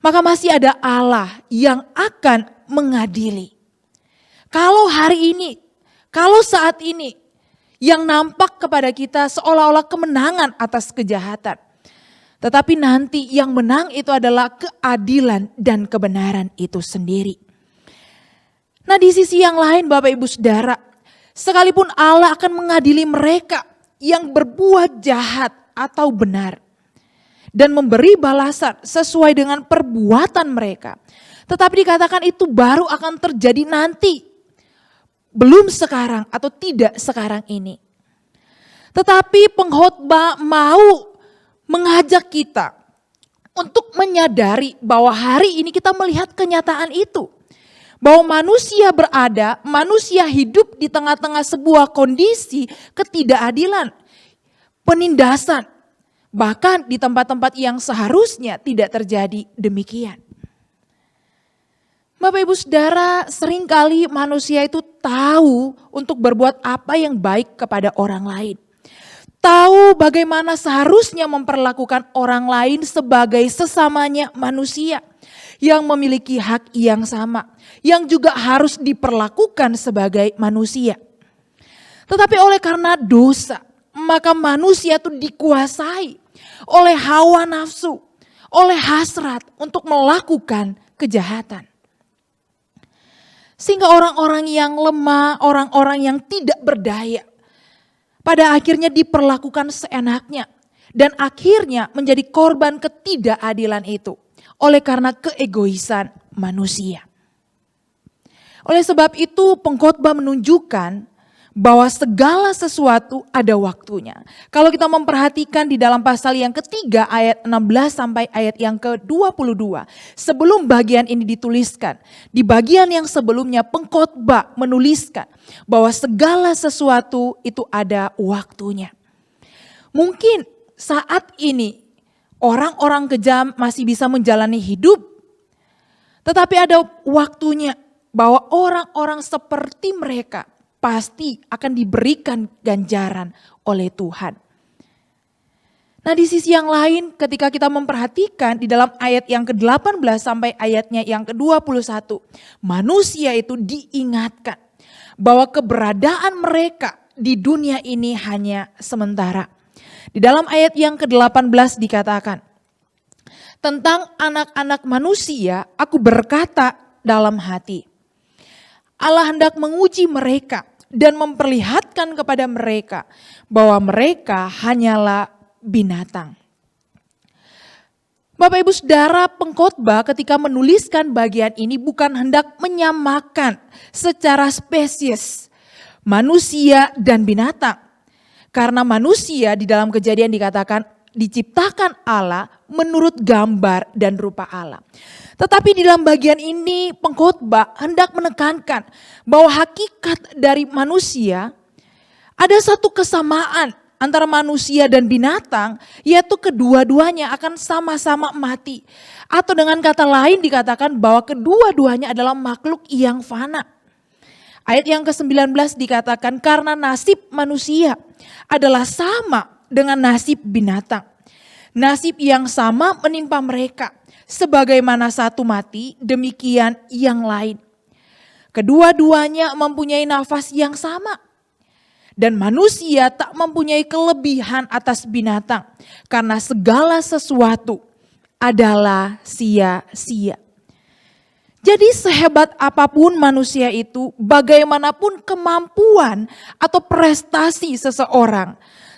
maka masih ada Allah yang akan mengadili. Kalau hari ini, kalau saat ini yang nampak kepada kita seolah-olah kemenangan atas kejahatan. Tetapi nanti yang menang itu adalah keadilan dan kebenaran itu sendiri. Nah, di sisi yang lain Bapak Ibu Saudara, sekalipun Allah akan mengadili mereka yang berbuat jahat atau benar dan memberi balasan sesuai dengan perbuatan mereka. Tetapi dikatakan itu baru akan terjadi nanti belum sekarang atau tidak sekarang ini. Tetapi pengkhotbah mau mengajak kita untuk menyadari bahwa hari ini kita melihat kenyataan itu. Bahwa manusia hidup di tengah-tengah sebuah kondisi ketidakadilan, penindasan. Bahkan di tempat-tempat yang seharusnya tidak terjadi demikian. Bapak Ibu Saudara, seringkali manusia itu tahu untuk berbuat apa yang baik kepada orang lain. Tahu bagaimana seharusnya memperlakukan orang lain sebagai sesamanya manusia yang memiliki hak yang sama, yang juga harus diperlakukan sebagai manusia. Tetapi oleh karena dosa, maka manusia itu dikuasai oleh hawa nafsu, oleh hasrat untuk melakukan kejahatan. Sehingga orang-orang yang lemah, orang-orang yang tidak berdaya, pada akhirnya diperlakukan seenaknya. Dan akhirnya menjadi korban ketidakadilan itu. Oleh karena keegoisan manusia. Oleh sebab itu pengkhotbah menunjukkan bahwa segala sesuatu ada waktunya. Kalau kita memperhatikan di dalam pasal yang ketiga ayat 16 sampai ayat yang ke-22. Sebelum bagian ini dituliskan, di bagian yang sebelumnya pengkhotbah menuliskan bahwa segala sesuatu itu ada waktunya. Mungkin saat ini orang-orang kejam masih bisa menjalani hidup, tetapi ada waktunya bahwa orang-orang seperti mereka pasti akan diberikan ganjaran oleh Tuhan. Nah di sisi yang lain ketika kita memperhatikan di dalam ayat yang ke-18 sampai ayatnya yang ke-21. Manusia itu diingatkan bahwa keberadaan mereka di dunia ini hanya sementara. Di dalam ayat yang ke-18 dikatakan, tentang anak-anak manusia aku berkata dalam hati, Allah hendak menguji mereka dan memperlihatkan kepada mereka bahwa mereka hanyalah binatang. Bapak Ibu Saudara, pengkhotbah ketika menuliskan bagian ini bukan hendak menyamakan secara spesies manusia dan binatang. Karena manusia di dalam Kejadian dikatakan diciptakan Allah menurut gambar dan rupa Allah. Tetapi di dalam bagian ini pengkhotbah hendak menekankan bahwa hakikat dari manusia ada satu kesamaan antara manusia dan binatang, yaitu kedua-duanya akan sama-sama mati. Atau dengan kata lain dikatakan bahwa kedua-duanya adalah makhluk yang fana. Ayat yang ke-19 dikatakan karena nasib manusia adalah sama dengan nasib binatang. Nasib yang sama menimpa mereka. Sebagaimana satu mati, demikian yang lain. Kedua-duanya mempunyai nafas yang sama. Dan manusia tak mempunyai kelebihan atas binatang. Karena segala sesuatu adalah sia-sia. Jadi sehebat apapun manusia itu, bagaimanapun kemampuan atau prestasi seseorang,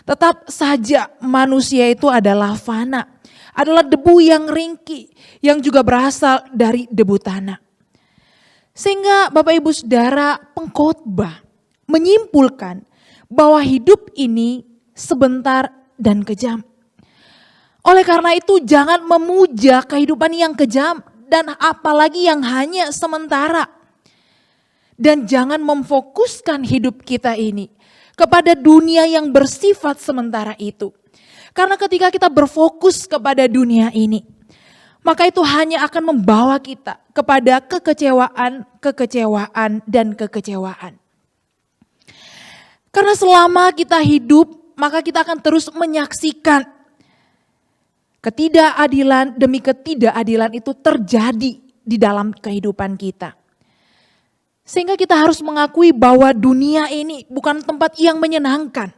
tetap saja manusia itu adalah fana. Adalah debu yang ringkih, yang juga berasal dari debu tanah. Sehingga Bapak Ibu Saudara, pengkhotbah menyimpulkan bahwa hidup ini sebentar dan kejam. Oleh karena itu jangan memuja kehidupan yang kejam dan apalagi yang hanya sementara. Dan jangan memfokuskan hidup kita ini kepada dunia yang bersifat sementara itu. Karena ketika kita berfokus kepada dunia ini, maka itu hanya akan membawa kita kepada kekecewaan dan kekecewaan. Karena selama kita hidup, maka kita akan terus menyaksikan ketidakadilan demi ketidakadilan itu terjadi di dalam kehidupan kita. Sehingga kita harus mengakui bahwa dunia ini bukan tempat yang menyenangkan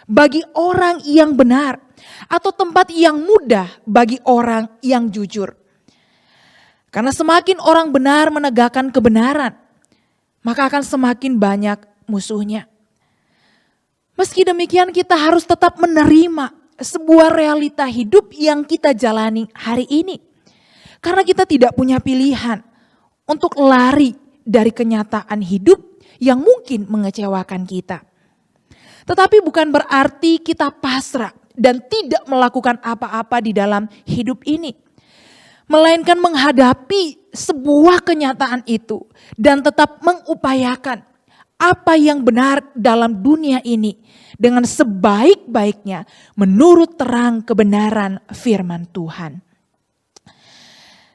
bagi orang yang benar atau tempat yang mudah bagi orang yang jujur. Karena semakin orang benar menegakkan kebenaran, maka akan semakin banyak musuhnya. Meski demikian kita harus tetap menerima sebuah realita hidup yang kita jalani hari ini. Karena kita tidak punya pilihan untuk lari dari kenyataan hidup yang mungkin mengecewakan kita. Tetapi bukan berarti kita pasrah dan tidak melakukan apa-apa di dalam hidup ini. Melainkan menghadapi sebuah kenyataan itu dan tetap mengupayakan apa yang benar dalam dunia ini dengan sebaik-baiknya menurut terang kebenaran firman Tuhan.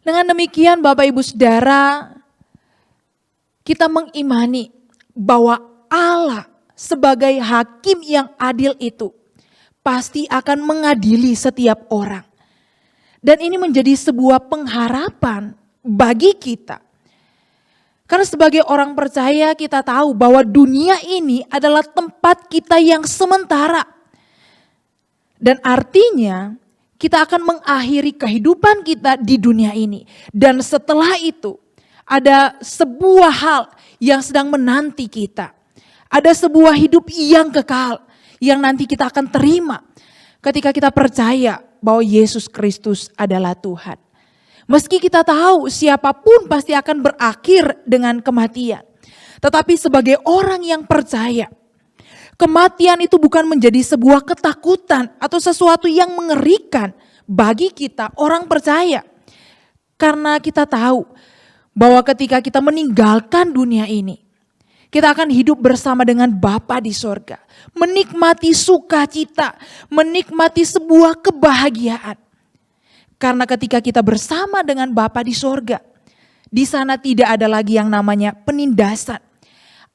Dengan demikian Bapak Ibu Saudara, kita mengimani bahwa Allah sebagai hakim yang adil itu pasti akan mengadili setiap orang. Dan ini menjadi sebuah pengharapan bagi kita. Karena sebagai orang percaya kita tahu bahwa dunia ini adalah tempat kita yang sementara. Dan artinya kita akan mengakhiri kehidupan kita di dunia ini. Dan setelah itu ada sebuah hal yang sedang menanti kita. Ada sebuah hidup yang kekal yang nanti kita akan terima ketika kita percaya bahwa Yesus Kristus adalah Tuhan. Meski kita tahu siapapun pasti akan berakhir dengan kematian. Tetapi sebagai orang yang percaya, kematian itu bukan menjadi sebuah ketakutan atau sesuatu yang mengerikan bagi kita orang percaya. Karena kita tahu bahwa ketika kita meninggalkan dunia ini, kita akan hidup bersama dengan Bapa di sorga. Menikmati sukacita, menikmati sebuah kebahagiaan. Karena ketika kita bersama dengan Bapa di sorga, di sana tidak ada lagi yang namanya penindasan,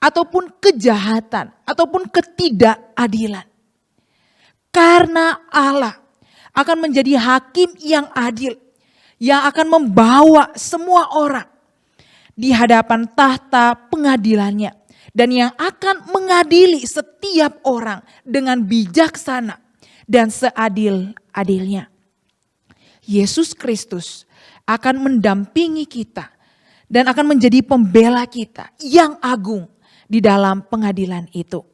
ataupun kejahatan, ataupun ketidakadilan. Karena Allah akan menjadi hakim yang adil, yang akan membawa semua orang di hadapan tahta pengadilannya. Dan yang akan mengadili setiap orang dengan bijaksana dan seadil-adilnya. Yesus Kristus akan mendampingi kita dan akan menjadi pembela kita yang agung di dalam pengadilan itu.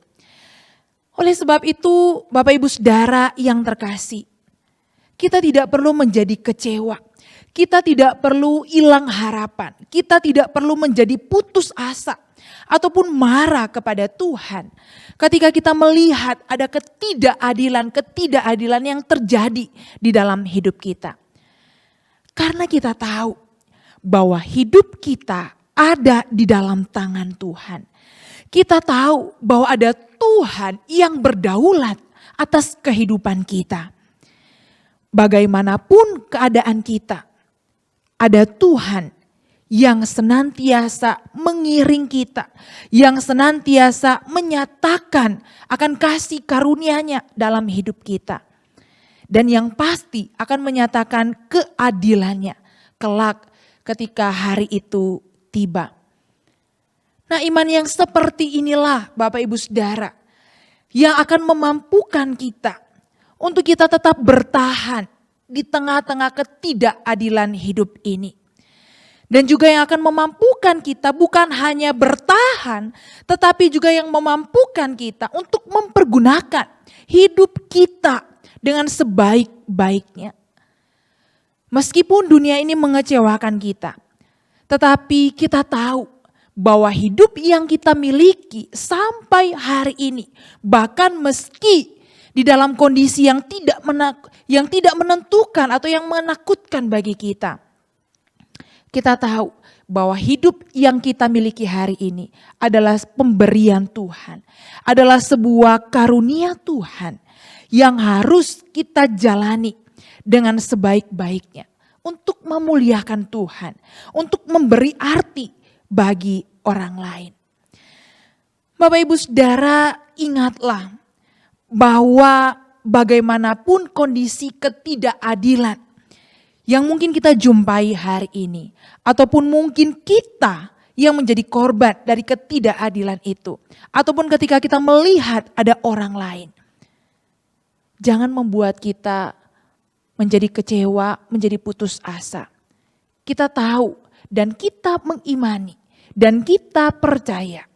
Oleh sebab itu Bapak Ibu Saudara yang terkasih, kita tidak perlu menjadi kecewa. Kita tidak perlu hilang harapan. Kita tidak perlu menjadi putus asa ataupun marah kepada Tuhan ketika kita melihat ada ketidakadilan yang terjadi di dalam hidup kita. Karena kita tahu bahwa hidup kita ada di dalam tangan Tuhan. Kita tahu bahwa ada Tuhan yang berdaulat atas kehidupan kita. Bagaimanapun keadaan kita, ada Tuhan yang senantiasa mengiring kita, yang senantiasa menyatakan akan kasih karunia-Nya dalam hidup kita. Dan yang pasti akan menyatakan keadilannya kelak ketika hari itu tiba. Nah, iman yang seperti inilah Bapak Ibu Saudara yang akan memampukan kita untuk kita tetap bertahan di tengah-tengah ketidakadilan hidup ini. Dan juga yang akan memampukan kita bukan hanya bertahan, tetapi juga yang memampukan kita untuk mempergunakan hidup kita dengan sebaik-baiknya. Meskipun dunia ini mengecewakan kita, tetapi kita tahu bahwa hidup yang kita miliki sampai hari ini, bahkan meski di dalam kondisi yang tidak menentukan atau yang menakutkan bagi kita. Kita tahu bahwa hidup yang kita miliki hari ini adalah pemberian Tuhan. Adalah sebuah karunia Tuhan yang harus kita jalani dengan sebaik-baiknya. Untuk memuliakan Tuhan. Untuk memberi arti bagi orang lain. Bapak Ibu Saudara, ingatlah bahwa bagaimanapun kondisi ketidakadilan yang mungkin kita jumpai hari ini, ataupun mungkin kita yang menjadi korban dari ketidakadilan itu, ataupun ketika kita melihat ada orang lain, jangan membuat kita menjadi kecewa, menjadi putus asa. Kita tahu dan kita mengimani dan kita percaya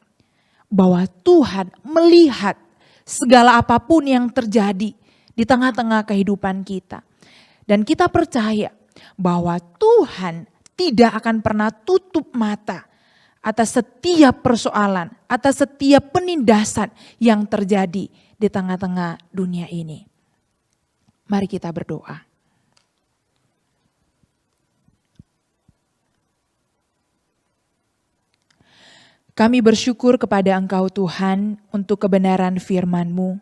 bahwa Tuhan melihat segala apapun yang terjadi di tengah-tengah kehidupan kita. Dan kita percaya bahwa Tuhan tidak akan pernah tutup mata atas setiap persoalan, atas setiap penindasan yang terjadi di tengah-tengah dunia ini. Mari kita berdoa. Kami bersyukur kepada Engkau Tuhan untuk kebenaran firman-Mu.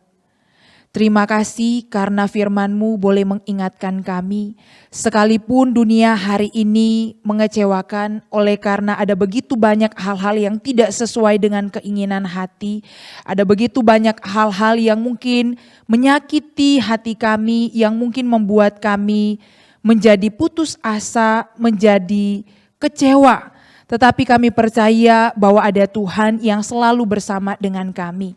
Terima kasih karena firman-Mu boleh mengingatkan kami, sekalipun dunia hari ini mengecewakan oleh karena ada begitu banyak hal-hal yang tidak sesuai dengan keinginan hati, ada begitu banyak hal-hal yang mungkin menyakiti hati kami, yang mungkin membuat kami menjadi putus asa, menjadi kecewa. Tetapi kami percaya bahwa ada Tuhan yang selalu bersama dengan kami.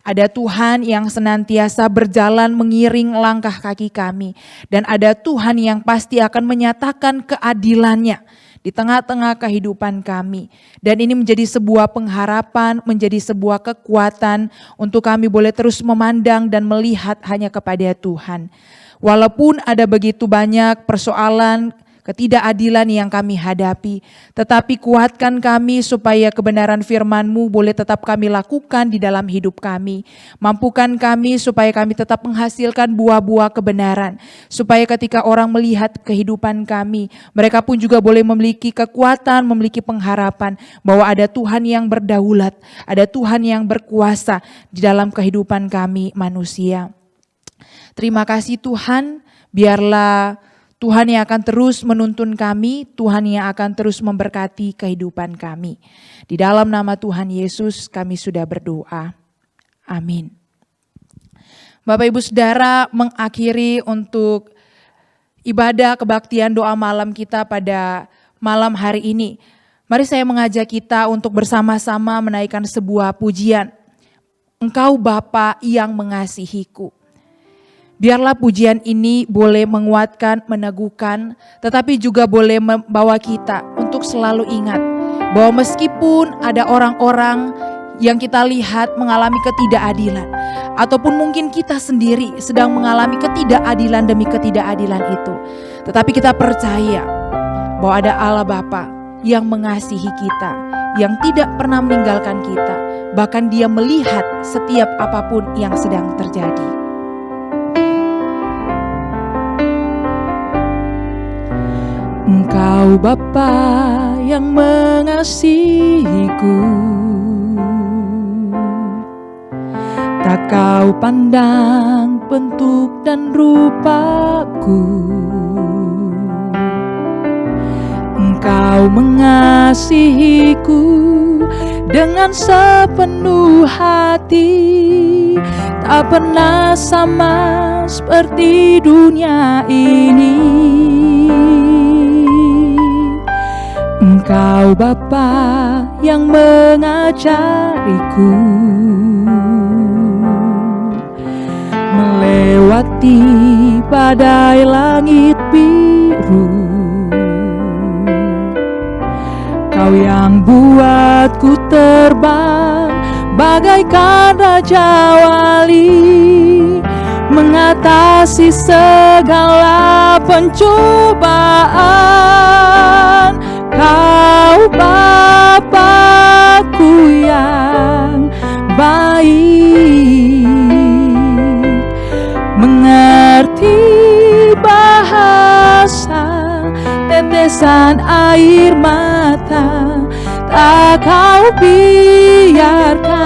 Ada Tuhan yang senantiasa berjalan mengiring langkah kaki kami. Dan ada Tuhan yang pasti akan menyatakan keadilannya di tengah-tengah kehidupan kami. Dan ini menjadi sebuah pengharapan, menjadi sebuah kekuatan untuk kami boleh terus memandang dan melihat hanya kepada Tuhan. Walaupun ada begitu banyak persoalan, ketidakadilan yang kami hadapi, tetapi kuatkan kami supaya kebenaran firman-Mu boleh tetap kami lakukan di dalam hidup kami. Mampukan kami supaya kami tetap menghasilkan buah-buah kebenaran, supaya ketika orang melihat kehidupan kami, mereka pun juga boleh memiliki kekuatan, memiliki pengharapan bahwa ada Tuhan yang berdaulat, ada Tuhan yang berkuasa di dalam kehidupan kami manusia. Terima kasih Tuhan, biarlah Tuhan yang akan terus menuntun kami, Tuhan yang akan terus memberkati kehidupan kami. Di dalam nama Tuhan Yesus kami sudah berdoa. Amin. Bapak Ibu Saudara, mengakhiri untuk ibadah kebaktian doa malam kita pada malam hari ini. Mari saya mengajak kita untuk bersama-sama menaikkan sebuah pujian. Engkau Bapa yang mengasihiku. Biarlah pujian ini boleh menguatkan, meneguhkan, tetapi juga boleh membawa kita untuk selalu ingat bahwa meskipun ada orang-orang yang kita lihat mengalami ketidakadilan, ataupun mungkin kita sendiri sedang mengalami ketidakadilan demi ketidakadilan itu, tetapi kita percaya bahwa ada Allah Bapa yang mengasihi kita, yang tidak pernah meninggalkan kita, bahkan Dia melihat setiap apapun yang sedang terjadi. Engkau Bapa yang mengasihiku, tak kau pandang bentuk dan rupaku. Engkau mengasihiku dengan sepenuh hati, tak pernah sama seperti dunia ini. Engkau Bapa yang mengajariku melewati badai langit biru. Kau yang buatku terbang bagaikan raja wali, mengatasi segala pencobaan. Kau Bapa-Ku yang baik, mengerti bahasa tetesan air mata, tak Kau biarkan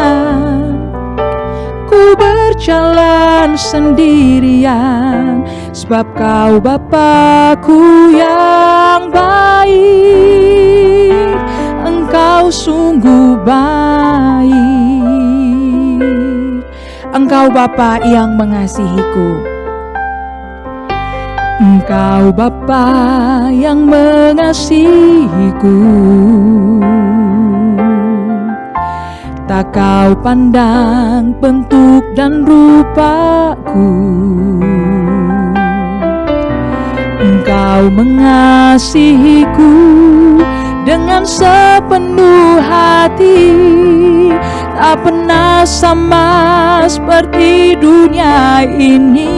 ku berjalan sendirian, sebab Kau Bapa-Ku yang baik. Engkau sungguh baik. Engkau Bapa yang mengasihiku. Engkau Bapa yang mengasihiku, tak Kau pandang bentuk dan rupaku. Engkau mengasihiku dengan sepenuh hati, tak pernah sama seperti dunia ini.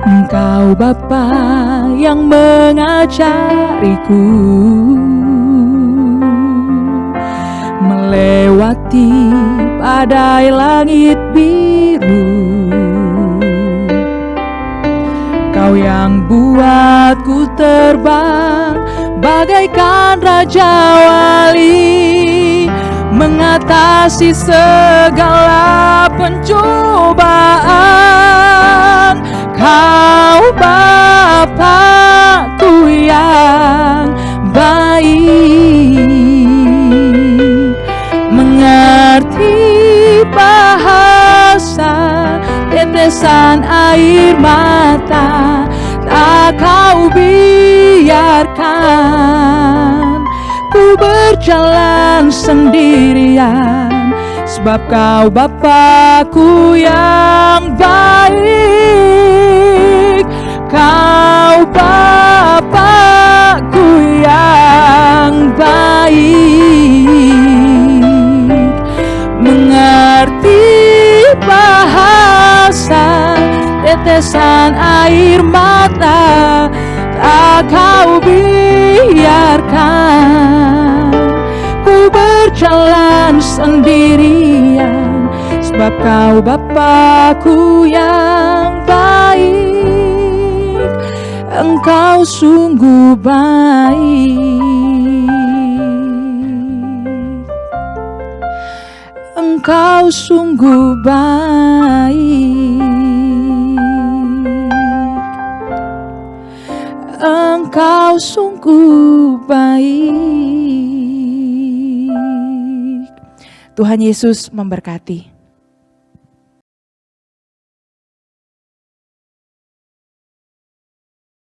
Engkau Bapa yang mengajariku melewati badai langit biru. Kau yang buatku terbang bagaikan raja wali, mengatasi segala pencobaan. Kau Bapakku yang baik, mengerti bahasa tetesan air mata. Tak kau biarkan ku berjalan sendirian, sebab kau Bapakku yang baik. Kau Bapakku yang baik, mengerti bahasa tetesan air mata. Tak kau biarkan ku berjalan sendirian, sebab kau Bapakku yang baik. Engkau sungguh baik, Engkau sungguh baik, Engkau sungguh baik. Tuhan Yesus memberkati.